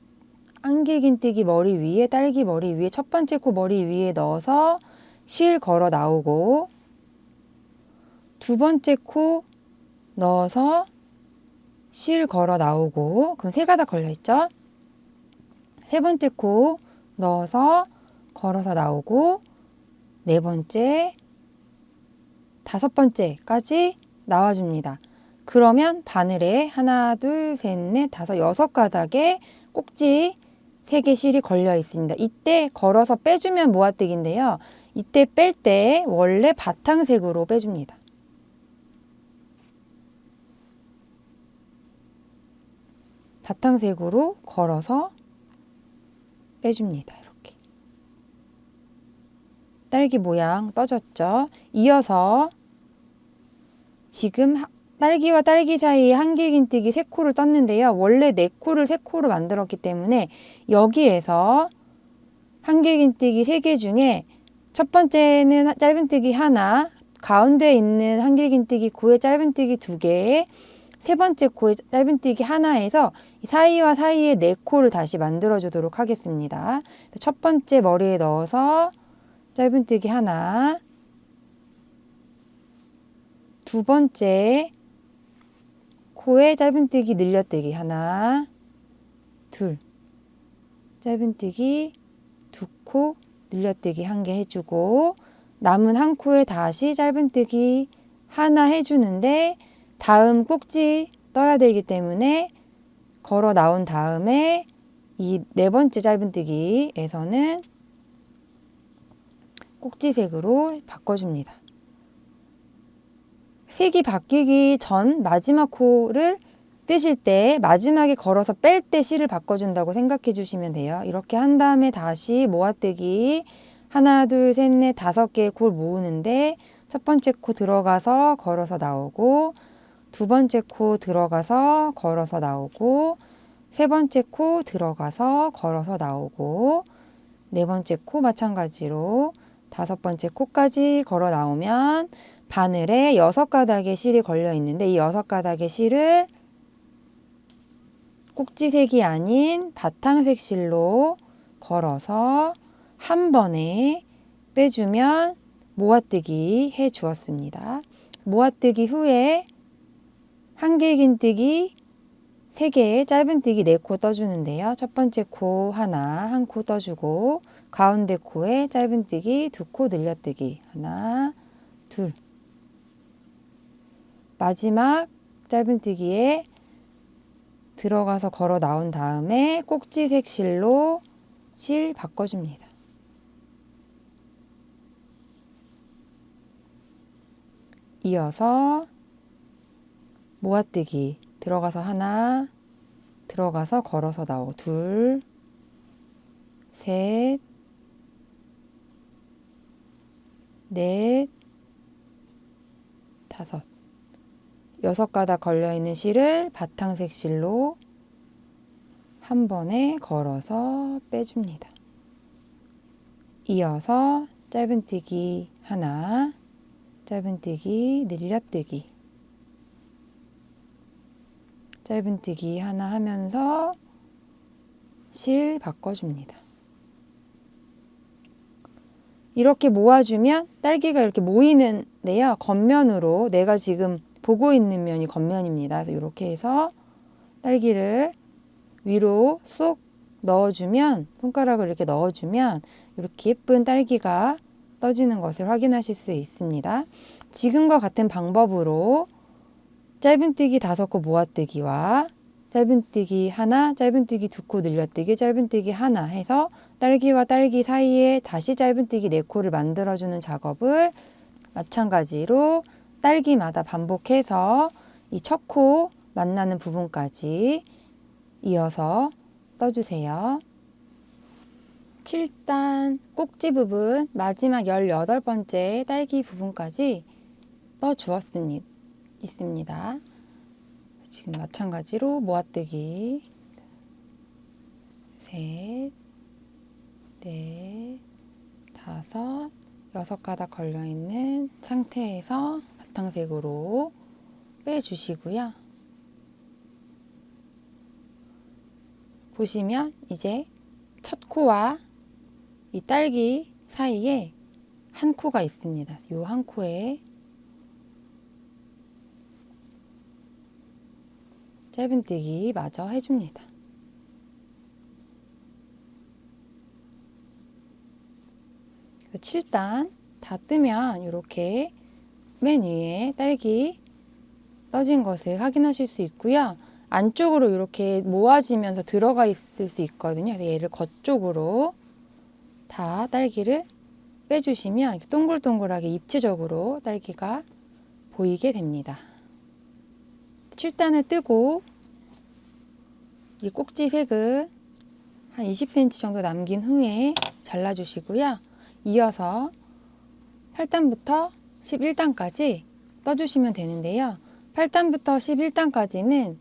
한길긴뜨기 머리 위에, 딸기 머리 위에, 첫 번째 코 머리 위에 넣어서 실 걸어 나오고, 두 번째 코 넣어서 실 걸어 나오고, 그럼 세 가닥 걸려 있죠? 세 번째 코 넣어서 걸어서 나오고, 네 번째, 다섯 번째까지 나와줍니다. 그러면 바늘에 하나, 둘, 셋, 넷, 다섯, 6가닥에 꼭지 3개 실이 걸려 있습니다. 이때 걸어서 빼주면 모아뜨기인데요. 이때 뺄 때 원래 바탕색으로 빼줍니다. 바탕색으로 걸어서 빼줍니다. 이렇게. 딸기 모양 떠졌죠? 이어서 지금 딸기와 딸기 사이에 한길긴뜨기 3코를 떴는데요. 원래 4코를 3코로 만들었기 때문에 여기에서 한길긴뜨기 3개 중에 첫 번째는 짧은뜨기 하나, 가운데 있는 한길긴뜨기 코에 짧은뜨기 2개, 세 번째 코에 짧은뜨기 하나에서 사이와 사이에 4코를 다시 만들어 주도록 하겠습니다. 첫 번째 머리에 넣어서 짧은뜨기 하나, 두 번째 코에 짧은뜨기 늘려뜨기 하나, 둘, 짧은뜨기 2코, 늘려뜨기 1개 해주고, 남은 한 코에 다시 짧은뜨기 하나 해주는데, 다음 꼭지 떠야 되기 때문에 걸어 나온 다음에 이 네 번째 짧은뜨기에서는 꼭지색으로 바꿔줍니다. 색이 바뀌기 전 마지막 코를 뜨실 때 마지막에 걸어서 뺄 때 실을 바꿔준다고 생각해 주시면 돼요. 이렇게 한 다음에 다시 모아뜨기 하나, 둘, 셋, 넷, 5개의 코를 모으는데 첫 번째 코 들어가서 걸어서 나오고, 두 번째 코 들어가서 걸어서 나오고, 세 번째 코 들어가서 걸어서 나오고, 네 번째 코 마찬가지로 5번째 코까지 걸어 나오면 바늘에 6가닥의 실이 걸려 있는데, 이 6가닥의 실을 꼭지색이 아닌 바탕색 실로 걸어서 한 번에 빼주면 모아뜨기 해 주었습니다. 모아뜨기 후에 한길긴뜨기 3개에 짧은뜨기 4코 떠주는데요. 첫 번째 코 하나, 한 코 떠주고, 가운데 코에 짧은뜨기 2코 늘려뜨기 하나, 둘, 마지막 짧은뜨기에 들어가서 걸어 나온 다음에 꼭지색 실로 실 바꿔줍니다. 이어서 모아뜨기 들어가서 하나, 들어가서 걸어서 나오고, 둘, 셋, 넷, 5, 6가닥 걸려있는 실을 바탕색 실로 한 번에 걸어서 빼줍니다. 이어서 짧은뜨기 하나, 짧은뜨기 늘려뜨기, 짧은뜨기 하나 하면서 실 바꿔줍니다. 이렇게 모아주면 딸기가 이렇게 모이는데요. 겉면으로, 내가 지금 보고 있는 면이 겉면입니다. 그래서 이렇게 해서 딸기를 위로 쏙 넣어주면, 손가락을 이렇게 넣어주면 이렇게 예쁜 딸기가 떠지는 것을 확인하실 수 있습니다. 지금과 같은 방법으로 짧은뜨기 5코 모아뜨기와 짧은뜨기 하나, 짧은뜨기 2코 늘려뜨기, 짧은뜨기 하나 해서 딸기와 딸기 사이에 다시 짧은뜨기 4코를 만들어주는 작업을 마찬가지로 딸기마다 반복해서 이 첫 코 만나는 부분까지 이어서 떠주세요. 7단 꼭지 부분 마지막 18번째 딸기 부분까지 떠주었습니다. 있습니다. 지금 마찬가지로 모아뜨기 셋, 넷, 5, 6가닥 걸려있는 상태에서 바탕색으로 빼주시고요. 보시면 이제 첫 코와 이 딸기 사이에 한 코가 있습니다. 이 한 코에 짧은뜨기 마저 해줍니다. 7단 다 뜨면 이렇게 맨 위에 딸기 떠진 것을 확인하실 수 있고요. 안쪽으로 이렇게 모아지면서 들어가 있을 수 있거든요. 그래서 얘를 겉쪽으로 다 딸기를 빼주시면 이렇게 동글동글하게 입체적으로 딸기가 보이게 됩니다. 7단을 뜨고 이 꼭지 색은 한 20cm 정도 남긴 후에 잘라주시고요. 이어서 8단부터 11단까지 떠주시면 되는데요. 8단부터 11단까지는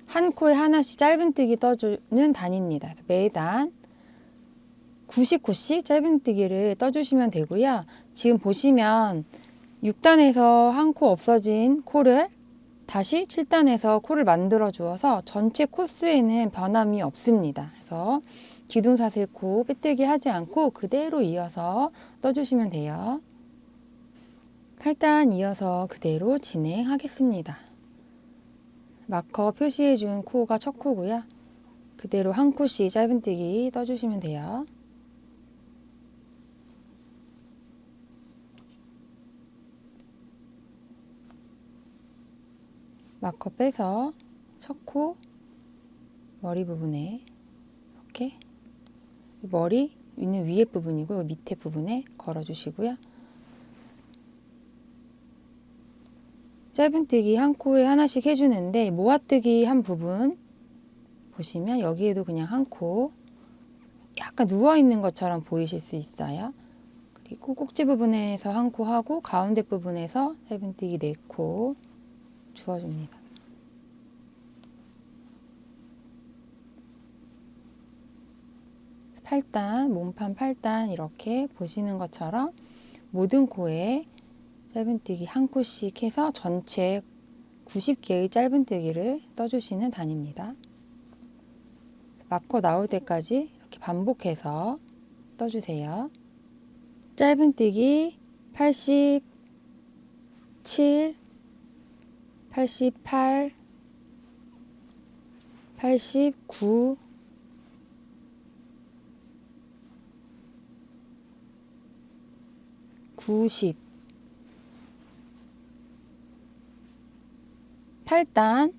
한 코에 하나씩 짧은뜨기 떠주는 단입니다. 매단 90코씩 짧은뜨기를 떠주시면 되고요. 지금 보시면 6단에서 한 코 없어진 코를 다시 7단에서 코를 만들어 주어서 전체 코수에는 변함이 없습니다. 그래서 기둥사슬코 빼뜨기 하지 않고 그대로 이어서 떠주시면 돼요. 8단 이어서 그대로 진행하겠습니다. 마커 표시해 준 코가 첫 코고요. 그대로 한 코씩 짧은뜨기 떠주시면 돼요. 마커 빼서 첫 코 머리 부분에 이렇게 머리 있는 위에 부분이고 밑에 부분에 걸어 주시고요. 짧은뜨기 한 코에 하나씩 해주는데 모아뜨기 한 부분 보시면 여기에도 그냥 한 코 약간 누워있는 것처럼 보이실 수 있어요. 그리고 꼭지 부분에서 한 코 하고 가운데 부분에서 짧은뜨기 4코 주어줍니다. 몸판 8단 이렇게 보시는 것처럼 모든 코에 짧은뜨기 한 코씩 해서 전체 90개의 짧은뜨기를 떠주시는 단입니다. 마커 나올 때까지 이렇게 반복해서 떠주세요. 짧은뜨기 87, 88, 89, 90 8단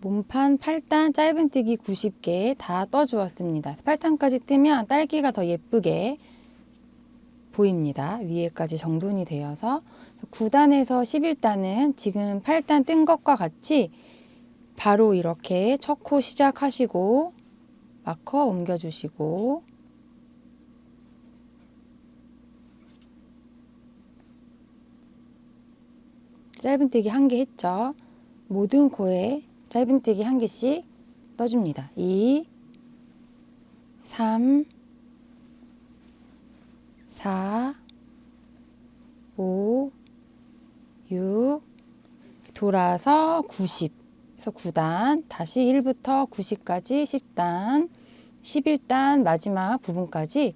몸판 8단 짧은뜨기 90개 다 떠주었습니다. 8단까지 뜨면 딸기가 더 예쁘게 보입니다. 위에까지 정돈이 되어서 9단에서 11단은 지금 8단 뜬 것과 같이 바로 이렇게 첫 코 시작하시고 마커 옮겨주시고 짧은뜨기 1개 했죠. 모든 코에 짧은뜨기 1개씩 떠줍니다. 2, 3, 4, 5, 6, 돌아서 90. 그래서 9단, 다시 1부터 90까지 10단, 11단 마지막 부분까지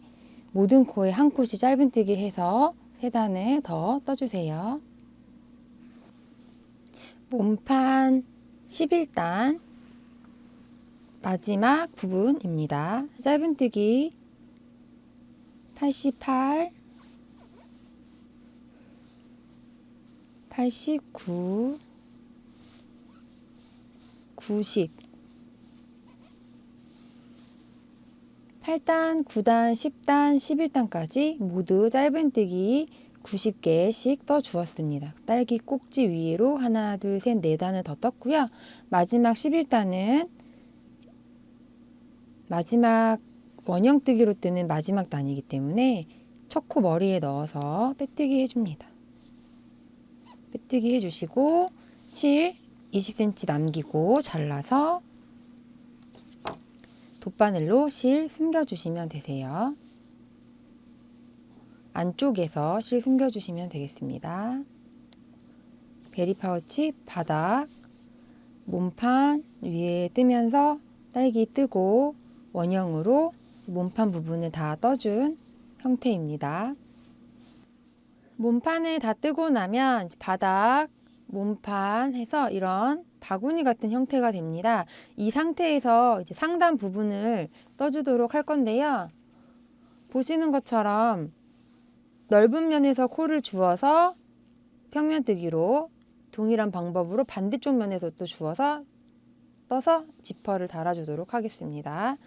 모든 코에 한 코씩 짧은뜨기 해서 3단을 더 떠주세요. 몸판 11단 마지막 부분입니다. 짧은뜨기 88, 89, 90 8단, 9단, 10단, 11단까지 모두 짧은뜨기 90개씩 떠 주었습니다. 딸기 꼭지 위로 하나, 둘, 셋, 4단을 더 떴고요. 마지막 11단은 마지막 원형뜨기로 뜨는 마지막 단이기 때문에 첫 코 머리에 넣어서 빼뜨기 해줍니다. 빼뜨기 해주시고 실 20cm 남기고 잘라서 돗바늘로 실 숨겨주시면 되세요. 안쪽에서 실 숨겨주시면 되겠습니다. 베리 파우치 바닥, 몸판 위에 뜨면서 딸기 뜨고 원형으로 몸판 부분을 다 떠준 형태입니다. 몸판을 다 뜨고 나면 바닥, 몸판 해서 이런 바구니 같은 형태가 됩니다. 이 상태에서 이제 상단 부분을 떠주도록 할 건데요. 보시는 것처럼 넓은 면에서 코를 주어서 평면뜨기로 동일한 방법으로 반대쪽 면에서 또 주어서 떠서 지퍼를 달아주도록 하겠습니다.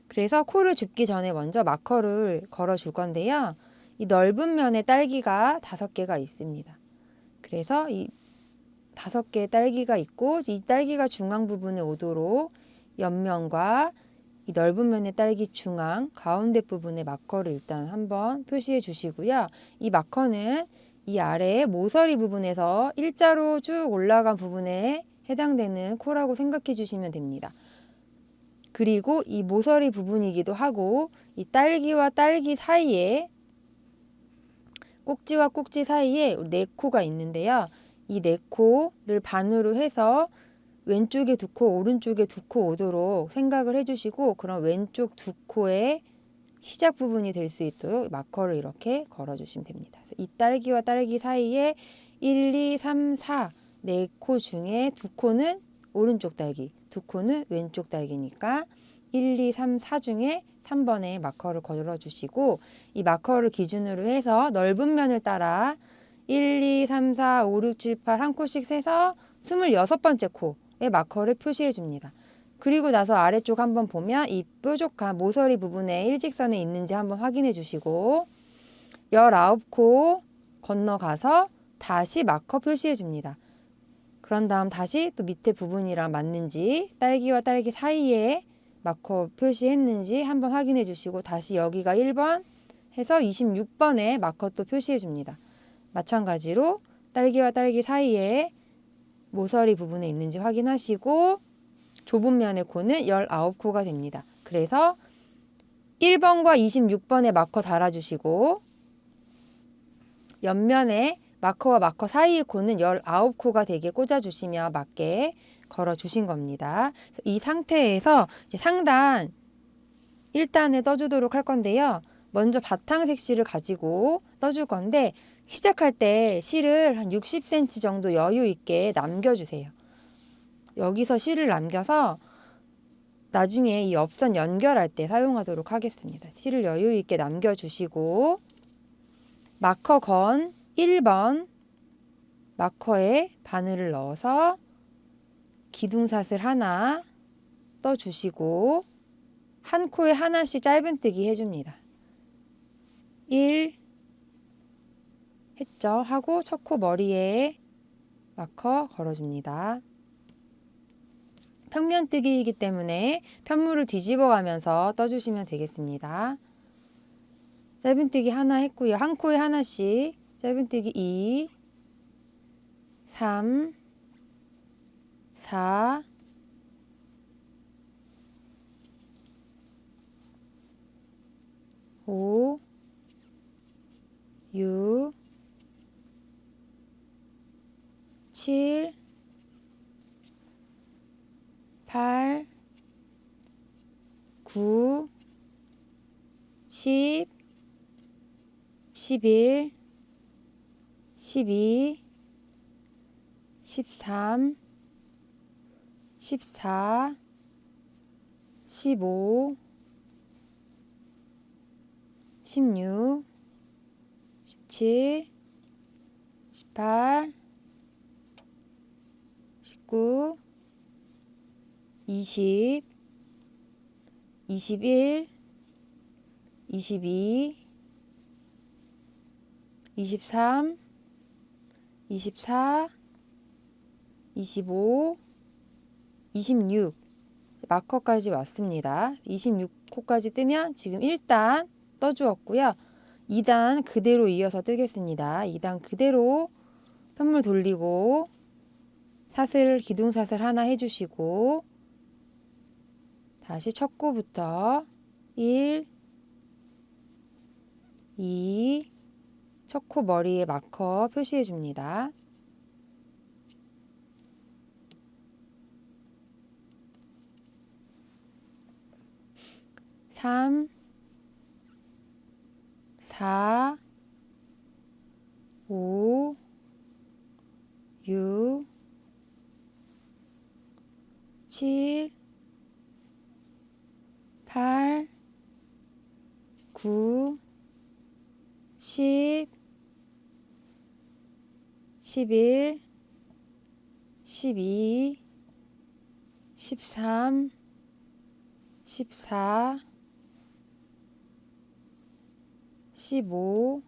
그래서 코를 줍기 전에 먼저 마커를 걸어 줄 건데요. 이 넓은 면에 딸기가 5개가 있습니다. 그래서 이 5개의 딸기가 있고 이 딸기가 중앙 부분에 오도록 옆면과 이 넓은 면의 딸기 중앙 가운데 부분에 마커를 일단 한번 표시해 주시고요. 이 마커는 이 아래에 모서리 부분에서 일자로 쭉 올라간 부분에 해당되는 코라고 생각해 주시면 됩니다. 그리고 이 모서리 부분이기도 하고 이 딸기와 딸기 사이에 꼭지와 꼭지 사이에 4코가 있는데요. 이 4코를 반으로 해서 왼쪽에 2코, 오른쪽에 2코 오도록 생각을 해주시고 그럼 왼쪽 2코의 시작 부분이 될 수 있도록 마커를 이렇게 걸어주시면 됩니다. 이 딸기와 딸기 사이에 1, 2, 3, 4, 4코 중에 2코는 오른쪽 딸기, 2코는 왼쪽 딸기니까 1, 2, 3, 4 중에 3번에 마커를 걸어주시고 이 마커를 기준으로 해서 넓은 면을 따라 1, 2, 3, 4, 5, 6, 7, 8 한 코씩 세서 26번째 코에 마커를 표시해 줍니다. 그리고 나서 아래쪽 한번 보면 이 뾰족한 모서리 부분에 일직선에 있는지 한번 확인해 주시고 19코 건너가서 다시 마커 표시해 줍니다. 그런 다음 다시 또 밑에 부분이랑 맞는지 딸기와 딸기 사이에 마커 표시했는지 한번 확인해 주시고 다시 여기가 1번 해서 26번에 마커 또 표시해 줍니다. 마찬가지로 딸기와 딸기 사이에 모서리 부분에 있는지 확인하시고 좁은 면의 코는 19코가 됩니다. 그래서 1번과 26번에 마커 달아주시고 옆면에 마커와 마커 사이의 코는 19코가 되게 꽂아주시며 맞게 걸어주신 겁니다. 이 상태에서 이제 상단 1단을 떠주도록 할 건데요. 먼저 바탕색 실을 가지고 떠줄 건데 시작할 때 실을 한 60cm 정도 여유 있게 남겨주세요. 여기서 실을 남겨서 나중에 이 옆선 연결할 때 사용하도록 하겠습니다. 실을 여유 있게 남겨주시고 마커 건 1번 마커에 바늘을 넣어서 기둥사슬 하나 떠주시고 한 코에 하나씩 짧은뜨기 해줍니다. 1 했죠? 하고 첫 코 머리에 마커 걸어줍니다. 평면뜨기이기 때문에 편물을 뒤집어 가면서 떠주시면 되겠습니다. 짧은뜨기 하나 했고요. 한 코에 하나씩 짧은뜨기 2, 3, 4, 5, 6, 7, 8, 9, 10, 11, 12, 13, 14, 15, 16, 17, 18, 19, 20, 21, 22, 23, 24, 25, 26 마커까지 왔습니다. 26코까지 뜨면 지금 1단 떠주었고요. 2단 그대로 이어서 뜨겠습니다. 2단 그대로 편물 돌리고 사슬 기둥사슬 하나 해주시고 다시 첫 코부터 1, 2, 첫 코 머리에 마커 표시해 줍니다. 3, 4, 5, 6, 7, 8, 9, 10, 11, 12, 13, 14, 15,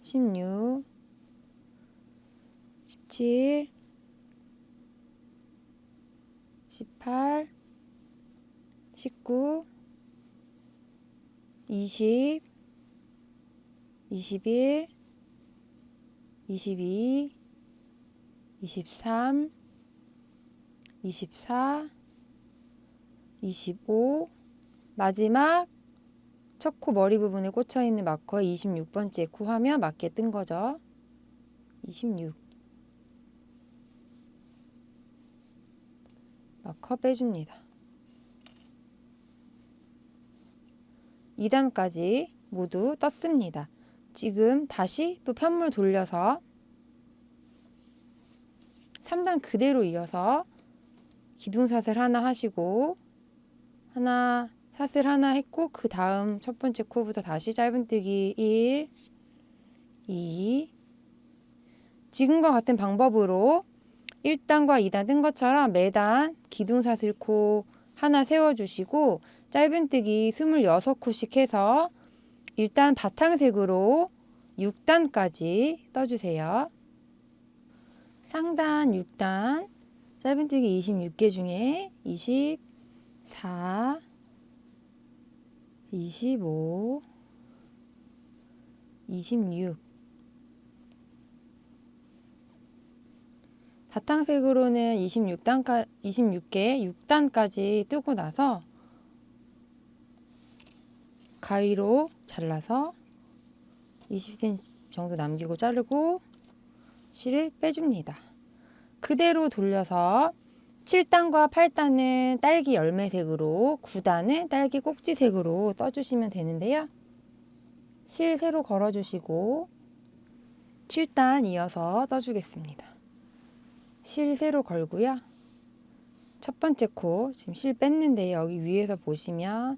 16, 17, 18, 19, 20, 21, 22, 23, 24, 25, 마지막 첫 코 머리 부분에 꽂혀 있는 마커 26번째 코 하면 맞게 뜬 거죠. 26. 마커 빼줍니다. 2단까지 모두 떴습니다. 지금 다시 또 편물 돌려서 3단 그대로 이어서 기둥사슬 하나 하시고 하나 사슬 하나 했고 그 다음 첫 번째 코부터 다시 짧은뜨기 1, 2 지금과 같은 방법으로 1단과 2단 뜬 것처럼 매단 기둥사슬 코 하나 세워주시고 짧은뜨기 26코씩 해서 일단 바탕색으로 6단까지 떠주세요. 상단 6단 짧은뜨기 26개 중에 24, 25, 26 바탕색으로는 26개 6단까지 뜨고 나서 가위로 잘라서 20cm 정도 남기고 자르고 실을 빼줍니다. 그대로 돌려서 7단과 8단은 딸기 열매색으로 9단은 딸기 꼭지색으로 떠주시면 되는데요. 실 세로 걸어주시고 7단 이어서 떠주겠습니다. 실 세로 걸고요. 첫 번째 코 지금 실 뺐는데 여기 위에서 보시면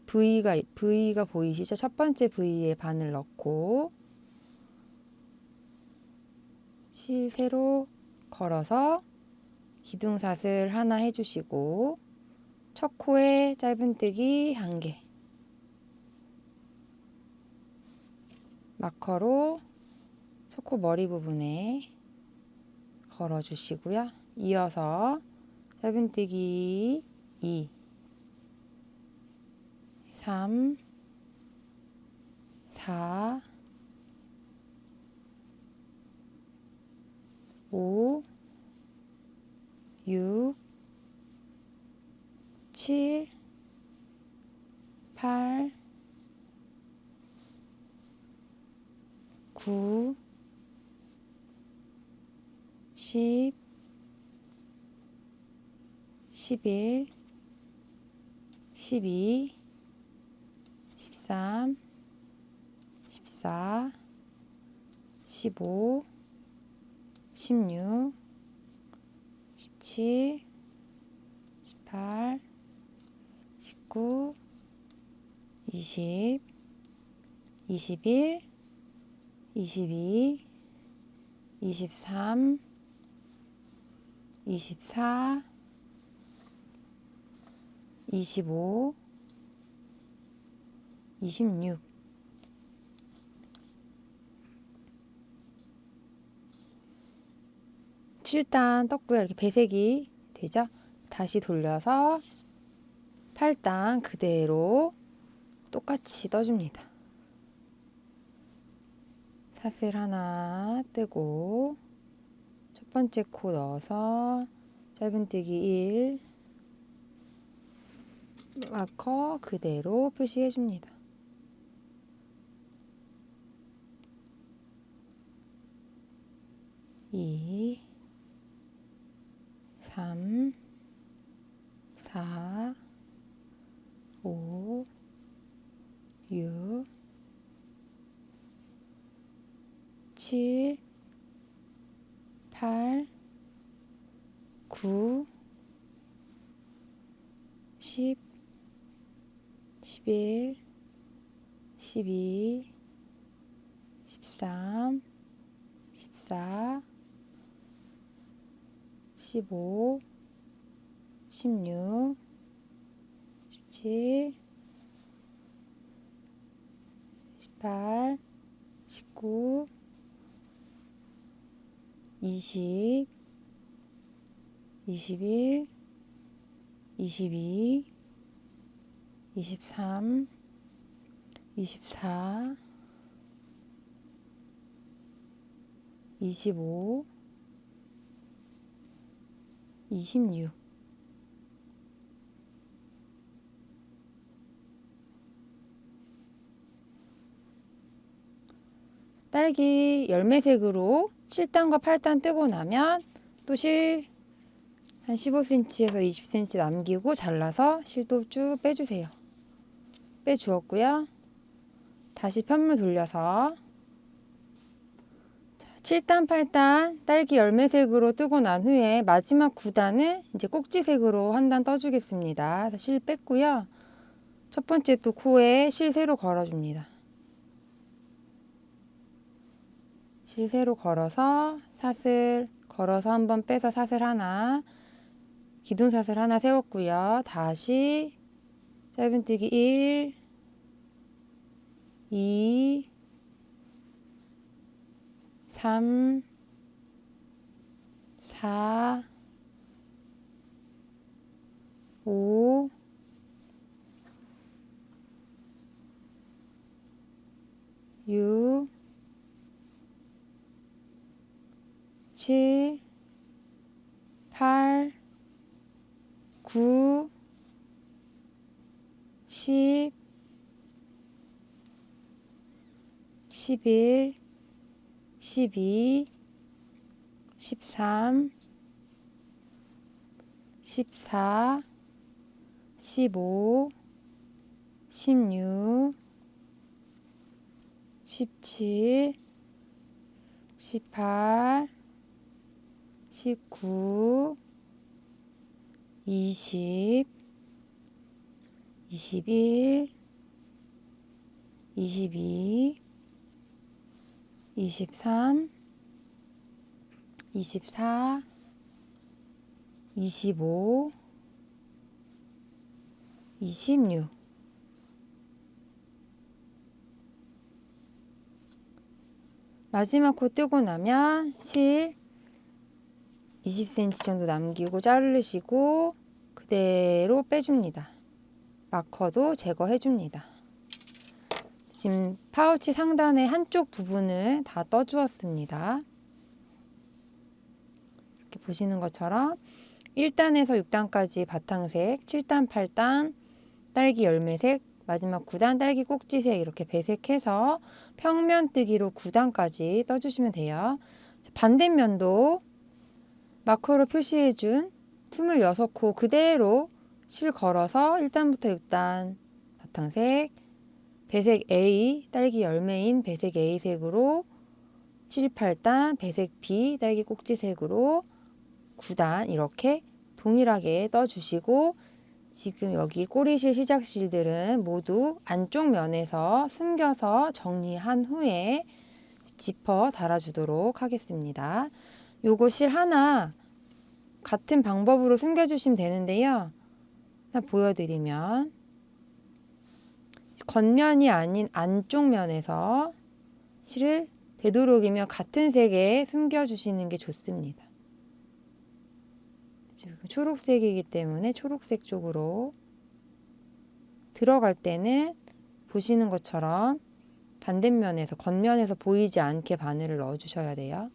V가 보이시죠? 첫 번째 V에 바늘 넣고 실 세로 걸어서 기둥사슬 하나 해주시고 첫 코에 짧은뜨기 1개 마커로 첫 코 머리 부분에 걸어주시고요. 이어서 짧은뜨기 2, 3, 4, 5, 6, 7, 8, 9, 10, 11, 12, 13, 14, 15, 16, 17, 18, 19, 20, 21, 22, 23, 24, 25, 26 7단 떴고요. 이렇게 배색이 되죠? 다시 돌려서 8단 그대로 똑같이 떠줍니다. 사슬 하나 뜨고 첫 번째 코 넣어서 짧은뜨기 1 마커 그대로 표시해 줍니다. 2, 3, 4, 5, 6, 7, 8, 9, 10, 11, 12, 13, 14, 15, 16, 17, 18, 19, 20, 21, 22, 23, 24, 25, 26. 딸기 열매색으로 7단과 8단 뜨고 나면 또 실 한 15cm에서 20cm 남기고 잘라서 실도 쭉 빼주세요. 빼주었고요. 다시 편물 돌려서 7단, 8단 딸기 열매색으로 뜨고 난 후에 마지막 9단은 이제 꼭지색으로 한 단 떠주겠습니다. 실 뺐고요. 첫 번째 또 코에 실 세로 걸어줍니다. 실 세로 걸어서 사슬 걸어서 한번 빼서 사슬 하나, 기둥사슬 하나 세웠고요. 다시 짧은뜨기 1, 2, 3, 4, 5, 6, 7, 8, 9, 10, 11, 12, 13, 14, 15, 16, 17, 18, 19, 20, 21, 22, 23, 24, 25, 26. 마지막 코 뜨고 나면 실 20cm 정도 남기고 자르시고 그대로 빼줍니다. 마커도 제거해줍니다. 지금 파우치 상단의 한쪽 부분을 다 떠주었습니다. 이렇게 보시는 것처럼 1단에서 6단까지 바탕색, 7단, 8단 딸기 열매색, 마지막 9단 딸기 꼭지색 이렇게 배색해서 평면뜨기로 9단까지 떠주시면 돼요. 반대면도 마커로 표시해준 26코 그대로 실 걸어서 1단부터 6단 바탕색, 배색 A, 딸기 열매인 배색 A색으로 7, 8단, 배색 B, 딸기 꼭지색으로 9단 이렇게 동일하게 떠주시고 지금 여기 꼬리실 시작실들은 모두 안쪽 면에서 숨겨서 정리한 후에 지퍼 달아주도록 하겠습니다. 요거 실 하나 같은 방법으로 숨겨주시면 되는데요. 하나 보여드리면 겉면이 아닌 안쪽 면에서 실을 되도록이면 같은 색에 숨겨주시는 게 좋습니다. 지금 초록색이기 때문에 초록색 쪽으로 들어갈 때는 보시는 것처럼 반대면에서 겉면에서 보이지 않게 바늘을 넣어 주셔야 돼요.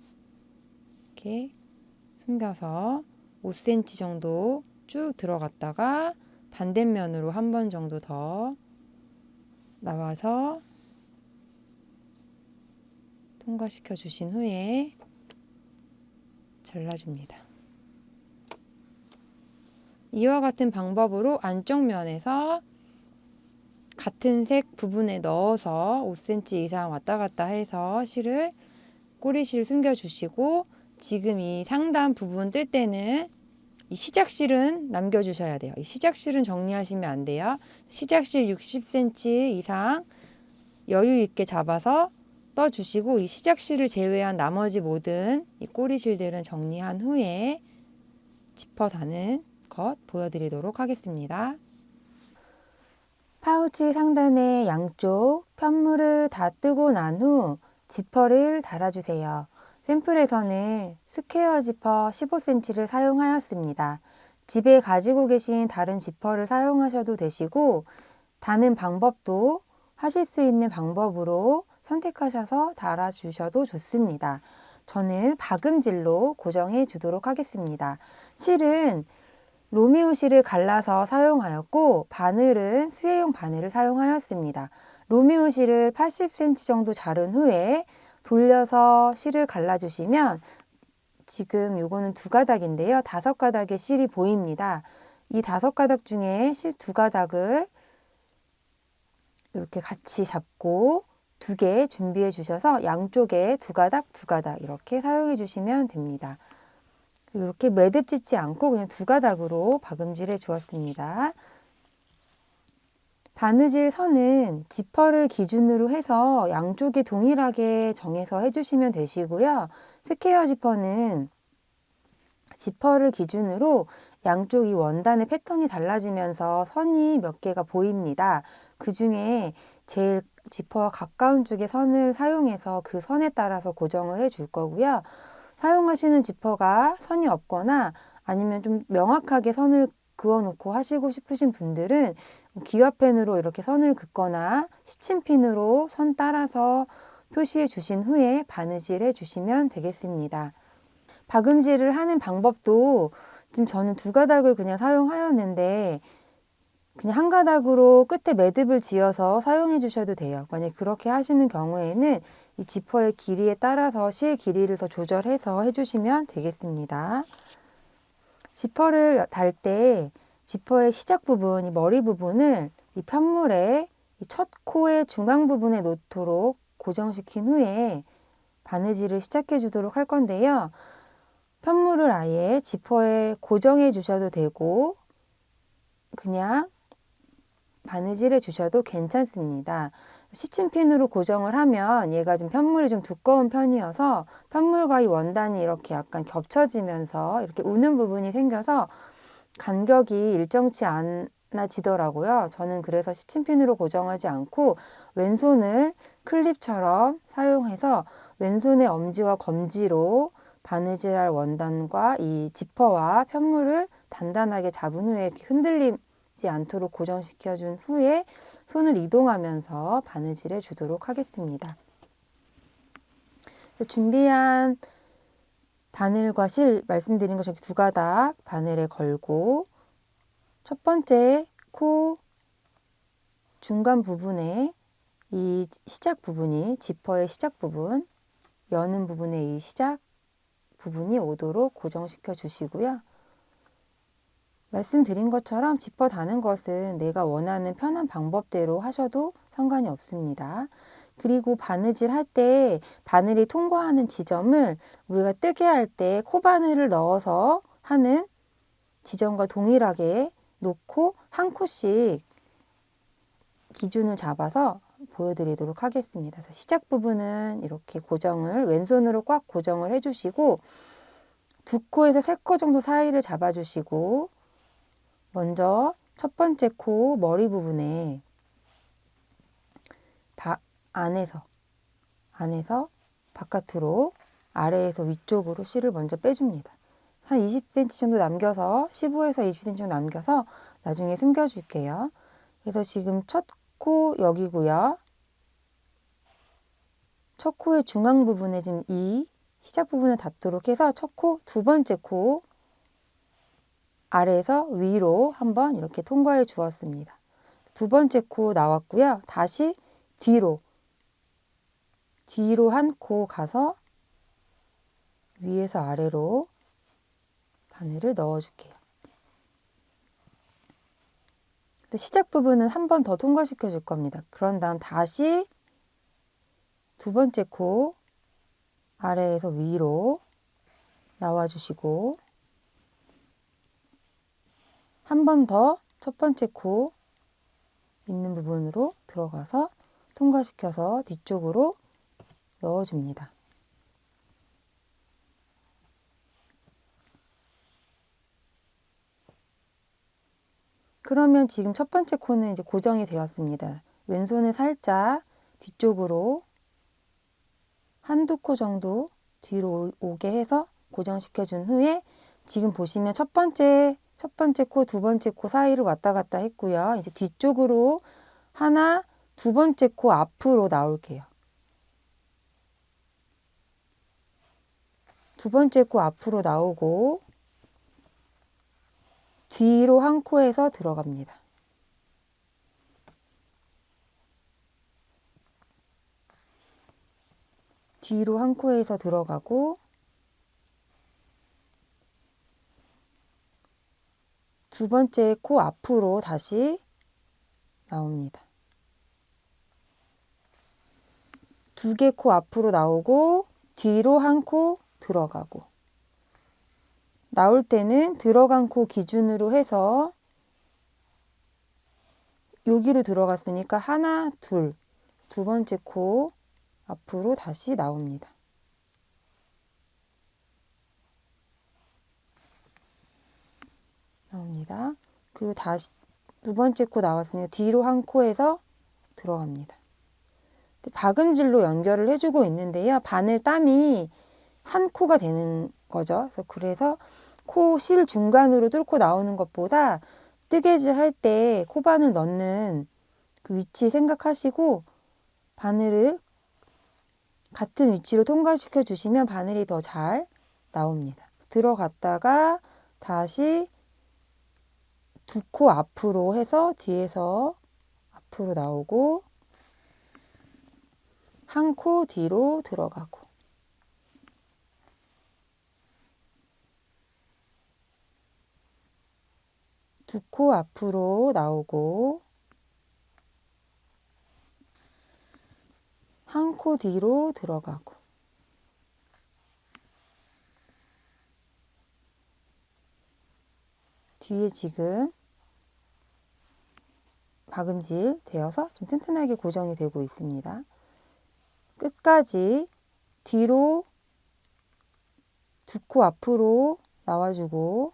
이렇게 숨겨서 5cm 정도 쭉 들어갔다가 반대면으로 한 번 정도 더 나와서 통과시켜 주신 후에 잘라줍니다. 이와 같은 방법으로 안쪽 면에서 같은 색 부분에 넣어서 5cm 이상 왔다 갔다 해서 실을 꼬리실 숨겨주시고, 지금 이 상단 부분 뜰 때는 이 시작실은 남겨주셔야 돼요. 이 시작실은 정리하시면 안 돼요. 시작실 60cm 이상 여유 있게 잡아서 떠주시고, 이 시작실을 제외한 나머지 모든 이 꼬리실들은 정리한 후에 지퍼 다는 것 보여드리도록 하겠습니다. 파우치 상단의 양쪽 편물을 다 뜨고 난 후 지퍼를 달아주세요. 샘플에서는 스퀘어 지퍼 15cm를 사용하였습니다. 집에 가지고 계신 다른 지퍼를 사용하셔도 되시고, 다는 방법도 하실 수 있는 방법으로 선택하셔서 달아주셔도 좋습니다. 저는 박음질로 고정해 주도록 하겠습니다. 실은 로미오 실을 갈라서 사용하였고, 바늘은 수혜용 바늘을 사용하였습니다. 로미오 실을 80cm 정도 자른 후에 돌려서 실을 갈라주시면, 지금 요거는 2가닥인데요. 5가닥의 실이 보입니다. 이 5가닥 중에 실 2가닥을 이렇게 같이 잡고 2개 준비해 주셔서 양쪽에 2가닥, 2가닥 이렇게 사용해 주시면 됩니다. 이렇게 매듭 짓지 않고 그냥 2가닥으로 박음질해 주었습니다. 바느질 선은 지퍼를 기준으로 해서 양쪽이 동일하게 정해서 해주시면 되시고요. 스퀘어 지퍼는 지퍼를 기준으로 양쪽이 원단의 패턴이 달라지면서 선이 몇 개가 보입니다. 그 중에 제일 지퍼와 가까운 쪽의 선을 사용해서 그 선에 따라서 고정을 해 줄 거고요. 사용하시는 지퍼가 선이 없거나 아니면 좀 명확하게 선을 그어놓고 하시고 싶으신 분들은 기와펜으로 이렇게 선을 긋거나 시침핀으로 선 따라서 표시해 주신 후에 바느질 해 주시면 되겠습니다. 박음질을 하는 방법도 지금 저는 2가닥을 그냥 사용하였는데, 그냥 1가닥으로 끝에 매듭을 지어서 사용해 주셔도 돼요. 만약 그렇게 하시는 경우에는 이 지퍼의 길이에 따라서 실 길이를 더 조절해서 해주시면 되겠습니다. 지퍼를 달 때 지퍼의 시작 부분, 이 머리 부분을 이 편물에 이 첫 코의 중앙 부분에 놓도록 고정시킨 후에 바느질을 시작해 주도록 할 건데요. 편물을 아예 지퍼에 고정해 주셔도 되고 그냥 바느질해 주셔도 괜찮습니다. 시침핀으로 고정을 하면 얘가 좀 편물이 좀 두꺼운 편이어서 편물과 이 원단이 이렇게 약간 겹쳐지면서 이렇게 우는 부분이 생겨서 간격이 일정치 않아지더라고요. 저는 그래서 시침핀으로 고정하지 않고 왼손을 클립처럼 사용해서 왼손의 엄지와 검지로 바느질할 원단과 이 지퍼와 편물을 단단하게 잡은 후에 흔들리지 않도록 고정시켜 준 후에 손을 이동하면서 바느질해 주도록 하겠습니다. 준비한 바늘과 실 말씀드린 것처럼 2가닥 바늘에 걸고 첫 번째 코 중간 부분에 이 시작 부분이 지퍼의 시작 부분, 여는 부분에 이 시작 부분이 오도록 고정시켜 주시고요. 말씀드린 것처럼 지퍼 다는 것은 내가 원하는 편한 방법대로 하셔도 상관이 없습니다. 그리고 바느질 할 때 바늘이 통과하는 지점을 우리가 뜨게 할 때 코바늘을 넣어서 하는 지점과 동일하게 놓고 한 코씩 기준을 잡아서 보여드리도록 하겠습니다. 그래서 시작 부분은 이렇게 고정을 왼손으로 꽉 고정을 해주시고 2코에서 3코 정도 사이를 잡아주시고 먼저 첫 번째 코 머리 부분에 안에서 바깥으로 아래에서 위쪽으로 실을 먼저 빼줍니다. 한 20cm 정도 남겨서 15에서 20cm 정도 남겨서 나중에 숨겨줄게요. 그래서 지금 첫 코 여기고요. 첫 코의 중앙 부분에 지금 이 시작 부분을 닿도록 해서 첫 코, 2번째 코 아래에서 위로 한번 이렇게 통과해 주었습니다. 2번째 코 나왔고요. 다시 뒤로 한 코 가서 위에서 아래로 바늘을 넣어줄게요. 시작 부분은 한 번 더 통과시켜 줄 겁니다. 그런 다음 다시 두 번째 코 아래에서 위로 나와주시고 한 번 더 첫 번째 코 있는 부분으로 들어가서 통과시켜서 뒤쪽으로 넣어줍니다. 그러면 지금 첫 번째 코는 이제 고정이 되었습니다. 왼손을 살짝 뒤쪽으로 한두 코 정도 뒤로 오게 해서 고정시켜 준 후에 지금 보시면 첫 번째 코, 두 번째 코 사이를 왔다 갔다 했고요. 이제 뒤쪽으로 하나, 두 번째 코 앞으로 나올게요. 두 번째 코 앞으로 나오고 뒤로 한 코에서 들어갑니다. 뒤로 한 코에서 들어가고 두 번째 코 앞으로 다시 나옵니다. 두 개 코 앞으로 나오고 뒤로 한 코 들어가고 나올 때는 들어간 코 기준으로 해서 여기로 들어갔으니까 하나, 둘, 두 번째 코 앞으로 다시 나옵니다. 그리고 다시 두 번째 코 나왔으니까 뒤로 한 코에서 들어갑니다. 박음질로 연결을 해주고 있는데요. 바늘 땀이 한 코가 되는 거죠. 그래서 코 실 중간으로 뚫고 나오는 것보다 뜨개질 할 때 코바늘 넣는 그 위치 생각하시고 바늘을 같은 위치로 통과시켜 주시면 바늘이 더 잘 나옵니다. 들어갔다가 다시 두 코 앞으로 해서 뒤에서 앞으로 나오고 한 코 뒤로 들어가고 두 코 앞으로 나오고 한 코 뒤로 들어가고 뒤에 지금 박음질 되어서 좀 튼튼하게 고정이 되고 있습니다. 끝까지 뒤로 두 코 앞으로 나와주고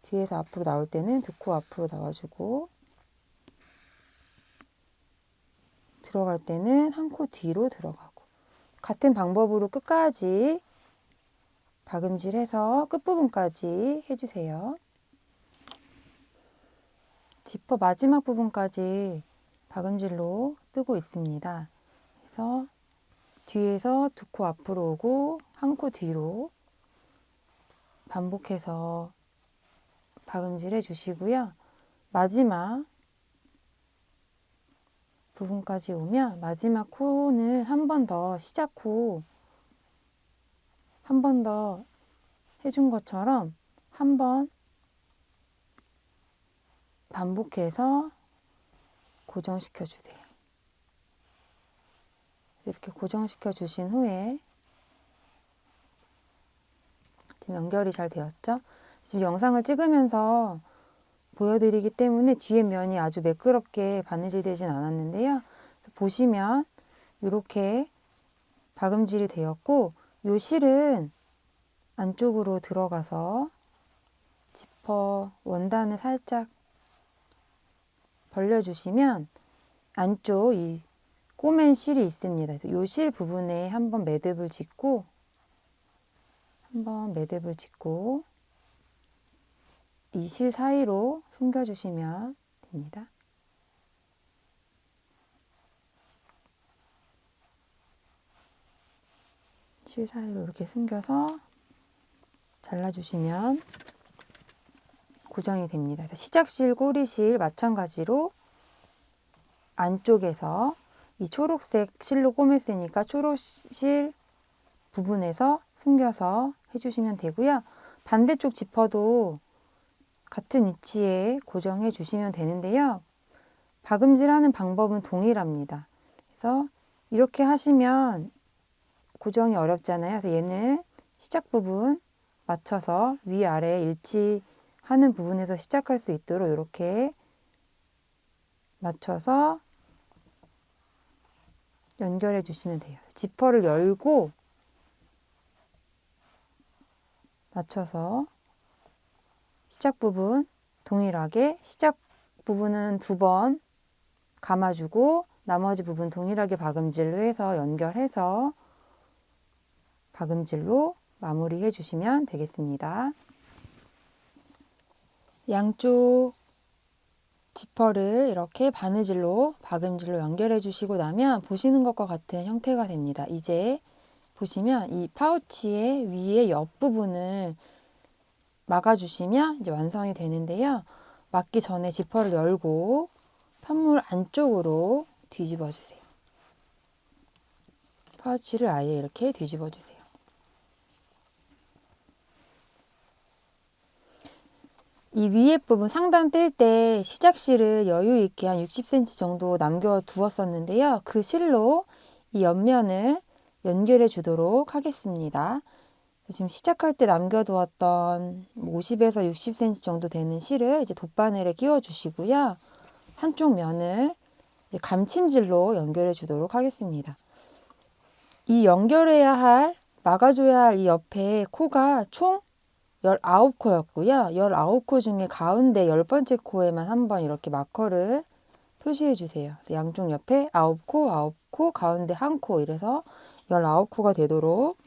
뒤에서 앞으로 나올 때는 두 코 앞으로 나와주고 들어갈 때는 한 코 뒤로 들어가고 같은 방법으로 끝까지 박음질해서 끝부분까지 해주세요. 지퍼 마지막 부분까지 박음질로 뜨고 있습니다. 그래서 뒤에서 두 코 앞으로 오고 한 코 뒤로 반복해서 박음질 해주시고요. 마지막 부분까지 오면 마지막 코는 한 번 더 시작 코 한 번 더 해준 것처럼 한 번 반복해서 고정시켜 주세요. 이렇게 고정시켜 주신 후에 지금 연결이 잘 되었죠? 지금 영상을 찍으면서 보여드리기 때문에 뒤에 면이 아주 매끄럽게 바느질 되진 않았는데요. 보시면 이렇게 박음질이 되었고 요 실은 안쪽으로 들어가서 지퍼 원단을 살짝 벌려주시면 안쪽 이 꼬맨 실이 있습니다. 그래서 요 실 부분에 한번 매듭을 짓고 이 실 사이로 숨겨주시면 됩니다. 실 사이로 이렇게 숨겨서 잘라주시면 고정이 됩니다. 그래서 시작실, 꼬리실 마찬가지로 안쪽에서 이 초록색 실로 꼬맸으니까 초록실 부분에서 숨겨서 해주시면 되고요. 반대쪽 지퍼도 같은 위치에 고정해 주시면 되는데요. 박음질하는 방법은 동일합니다. 그래서 이렇게 하시면 고정이 어렵잖아요. 그래서 얘는 시작 부분 맞춰서 위아래 일치하는 부분에서 시작할 수 있도록 이렇게 맞춰서 연결해 주시면 돼요. 지퍼를 열고 맞춰서 시작 부분 동일하게 시작 부분은 2번 감아주고 나머지 부분 동일하게 박음질로 해서 연결해서 박음질로 마무리해 주시면 되겠습니다. 양쪽 지퍼를 이렇게 바느질로 박음질로 연결해 주시고 나면 보시는 것과 같은 형태가 됩니다. 이제 보시면 이 파우치의 위에 옆부분을 막아주시면 이제 완성이 되는데요. 막기 전에 지퍼를 열고 편물 안쪽으로 뒤집어 주세요. 파우치를 아예 이렇게 뒤집어 주세요. 이 위에 부분 상단 뗄 때 시작 실을 여유 있게 한 60cm 정도 남겨 두었었는데요. 그 실로 이 옆면을 연결해 주도록 하겠습니다. 지금 시작할 때 남겨두었던 50에서 60cm 정도 되는 실을 이제 돗바늘에 끼워 주시고요. 한쪽 면을 이제 감침질로 연결해 주도록 하겠습니다. 이 연결해야 할, 막아줘야 할 이 옆에 코가 총 19코였고요. 19코 중에 가운데 10번째 코에만 한번 이렇게 마커를 표시해 주세요. 양쪽 옆에 9코, 9코, 가운데 1코 이래서 19코가 되도록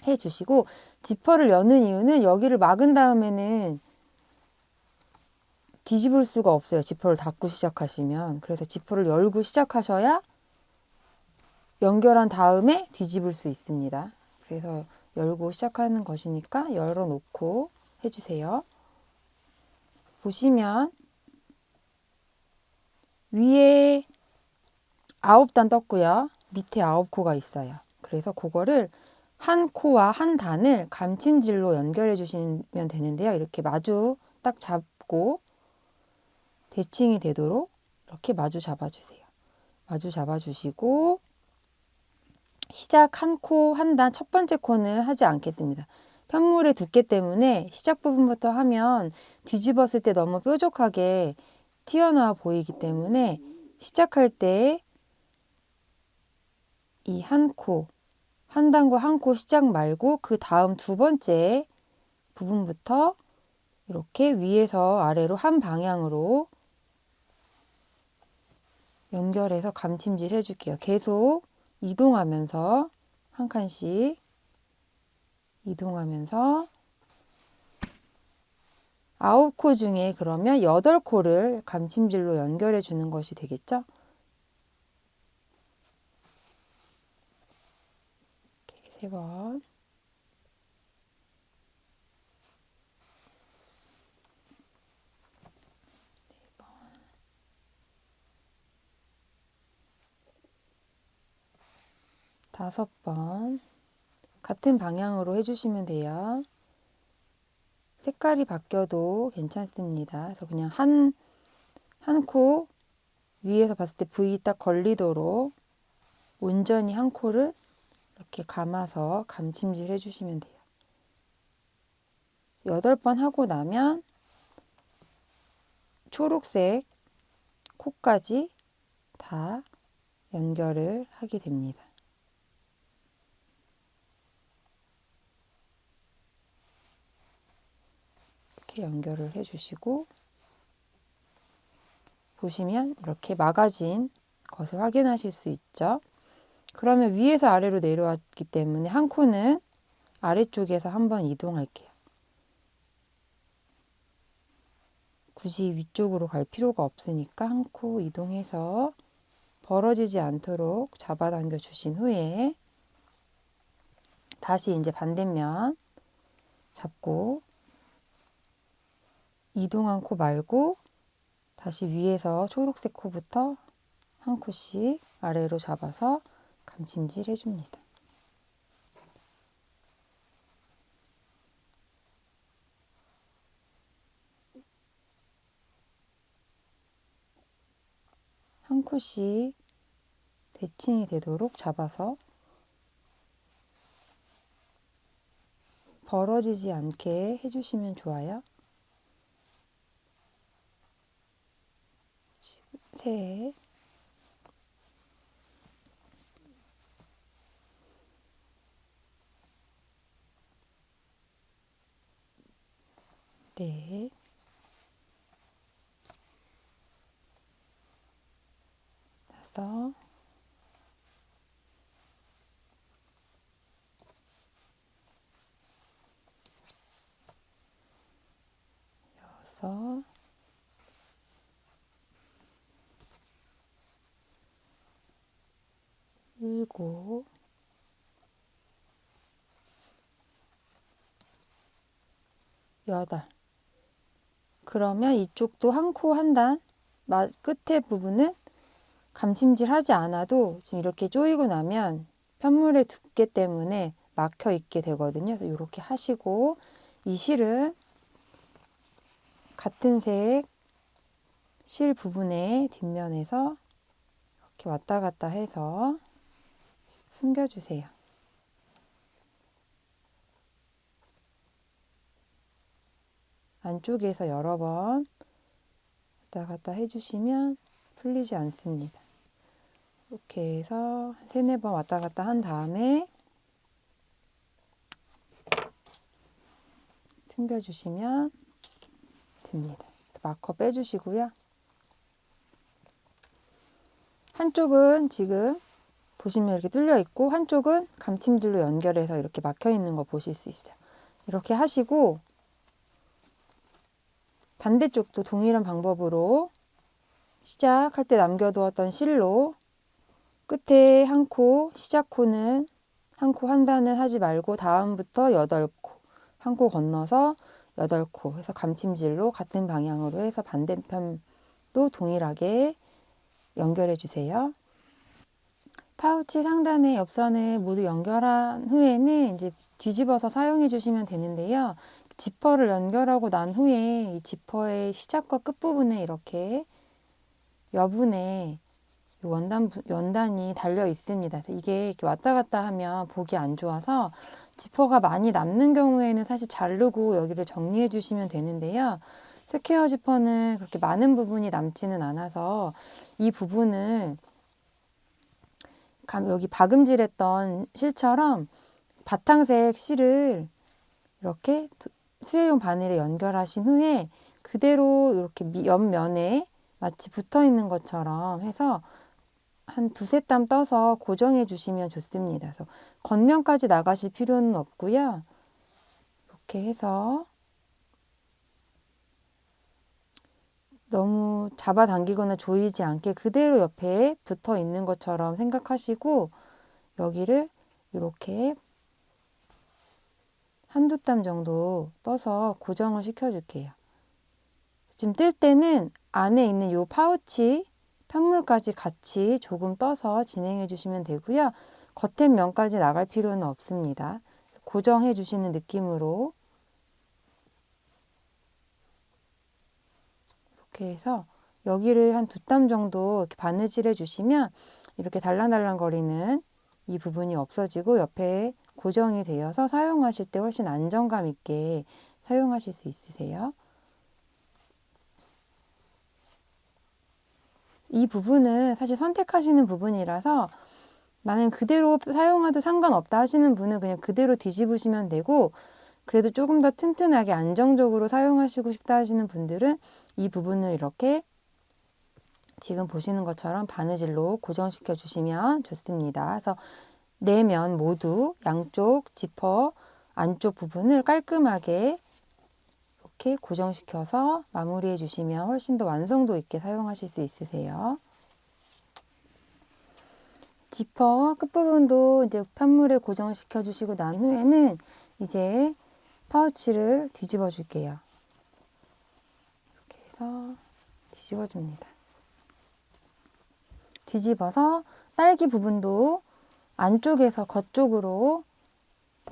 해주시고 지퍼를 여는 이유는 여기를 막은 다음에는 뒤집을 수가 없어요. 지퍼를 닫고 시작하시면. 그래서 지퍼를 열고 시작하셔야 연결한 다음에 뒤집을 수 있습니다. 그래서 열고 시작하는 것이니까 열어놓고 해주세요. 보시면 위에 9단 떴고요. 밑에 9코가 있어요. 그래서 그거를 한 코와 한 단을 감침질로 연결해 주시면 되는데요. 이렇게 마주 딱 잡고 대칭이 되도록 이렇게 마주 잡아주세요. 마주 잡아주시고 시작 한 코, 한 단, 첫 번째 코는 하지 않겠습니다. 편물의 두께 때문에 시작 부분부터 하면 뒤집었을 때 너무 뾰족하게 튀어나와 보이기 때문에 시작할 때 이 한 코, 한 단과 한 코 시작 말고 그 다음 2번째 부분부터 이렇게 위에서 아래로 한 방향으로 연결해서 감침질 해줄게요. 계속 이동하면서 한 칸씩 이동하면서 9코 중에 그러면 8코를 감침질로 연결해 주는 것이 되겠죠? 이렇게 3번. 다섯 번 같은 방향으로 해주시면 돼요. 색깔이 바뀌어도 괜찮습니다. 그래서 그냥 한 코 위에서 봤을 때 V 딱 걸리도록 온전히 한 코를 이렇게 감아서 감침질 해주시면 돼요. 8번 하고 나면 초록색 코까지 다 연결을 하게 됩니다. 이렇게 연결을 해주시고 보시면 이렇게 막아진 것을 확인하실 수 있죠. 그러면 위에서 아래로 내려왔기 때문에 한 코는 아래쪽에서 한번 이동할게요. 굳이 위쪽으로 갈 필요가 없으니까 한 코 이동해서 벌어지지 않도록 잡아당겨 주신 후에 다시 이제 반대면 잡고 이동한 코 말고 다시 위에서 초록색 코부터 한 코씩 아래로 잡아서 감침질 해줍니다. 콜씩 대칭이 되도록 잡아서 벌어지지 않게 해주시면 좋아요. 셋, 넷, 다섯, 여섯, 일곱, 여덟. 그러면 이쪽도 한 코 한 단, 끝에 부분은 감침질 하지 않아도 지금 이렇게 조이고 나면 편물의 두께 때문에 막혀 있게 되거든요. 그래서 이렇게 하시고, 이 실은 같은 색 실 부분의 뒷면에서 이렇게 왔다 갔다 해서 숨겨주세요. 안쪽에서 여러 번 왔다 갔다 해주시면 풀리지 않습니다. 이렇게 해서 3, 4번 왔다 갔다 한 다음에 숨겨주시면 됩니다. 마커 빼주시고요. 한쪽은 지금 보시면 이렇게 뚫려 있고 한쪽은 감침줄로 연결해서 이렇게 막혀 있는 거 보실 수 있어요. 이렇게 하시고 반대쪽도 동일한 방법으로 시작할 때 남겨두었던 실로 끝에 한 코, 시작 코는 한 코 한 단은 하지 말고 다음부터 8코, 한 코 건너서 8코 해서 감침질로 같은 방향으로 해서 반대편도 동일하게 연결해 주세요. 파우치 상단에 옆선을 모두 연결한 후에는 이제 뒤집어서 사용해 주시면 되는데요. 지퍼를 연결하고 난 후에 이 지퍼의 시작과 끝부분에 이렇게 여분에 연단이 달려 있습니다. 그래서 이게 이렇게 왔다 갔다 하면 보기 안 좋아서 지퍼가 많이 남는 경우에는 사실 자르고 여기를 정리해 주시면 되는데요. 스퀘어 지퍼는 그렇게 많은 부분이 남지는 않아서 이 부분을 여기 박음질했던 실처럼 바탕색 실을 이렇게 수혜용 바늘에 연결하신 후에 그대로 이렇게 옆면에 마치 붙어 있는 것처럼 해서 한 2, 3땀 떠서 고정해 주시면 좋습니다. 그래서 겉면까지 나가실 필요는 없고요. 이렇게 해서 너무 잡아당기거나 조이지 않게 그대로 옆에 붙어 있는 것처럼 생각하시고 여기를 이렇게 한두 땀 정도 떠서 고정을 시켜줄게요. 지금 뜰 때는 안에 있는 이 파우치 편물까지 같이 조금 떠서 진행해 주시면 되고요. 겉에 면까지 나갈 필요는 없습니다. 고정해 주시는 느낌으로 이렇게 해서 여기를 한 2땀 정도 이렇게 바느질 해주시면 이렇게 달랑달랑 거리는 이 부분이 없어지고 옆에 고정이 되어서 사용하실 때 훨씬 안정감 있게 사용하실 수 있으세요. 이 부분은 사실 선택하시는 부분이라서 나는 그대로 사용해도 상관없다 하시는 분은 그냥 그대로 뒤집으시면 되고 그래도 조금 더 튼튼하게 안정적으로 사용하시고 싶다 하시는 분들은 이 부분을 이렇게 지금 보시는 것처럼 바느질로 고정시켜 주시면 좋습니다. 그래서 4면 모두 양쪽 지퍼 안쪽 부분을 깔끔하게 이렇게 고정시켜서 마무리해 주시면 훨씬 더 완성도 있게 사용하실 수 있으세요. 지퍼 끝부분도 이제 편물에 고정시켜 주시고 난 후에는 이제 파우치를 뒤집어 줄게요. 이렇게 해서 뒤집어 줍니다. 뒤집어서 딸기 부분도 안쪽에서 겉쪽으로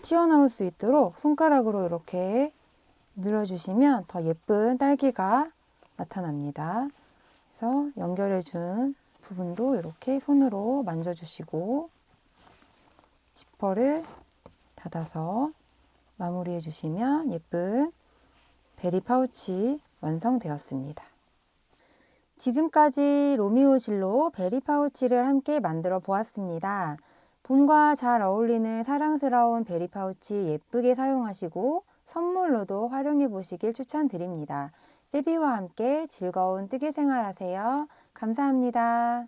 튀어나올 수 있도록 손가락으로 이렇게 눌러주시면 더 예쁜 딸기가 나타납니다. 그래서 연결해 준 부분도 이렇게 손으로 만져주시고 지퍼를 닫아서 마무리해 주시면 예쁜 베리 파우치 완성되었습니다. 지금까지 로미오실로 베리 파우치를 함께 만들어 보았습니다. 봄과 잘 어울리는 사랑스러운 베리 파우치 예쁘게 사용하시고 선물로도 활용해 보시길 추천드립니다. 세비와 함께 즐거운 뜨개 생활 하세요. 감사합니다.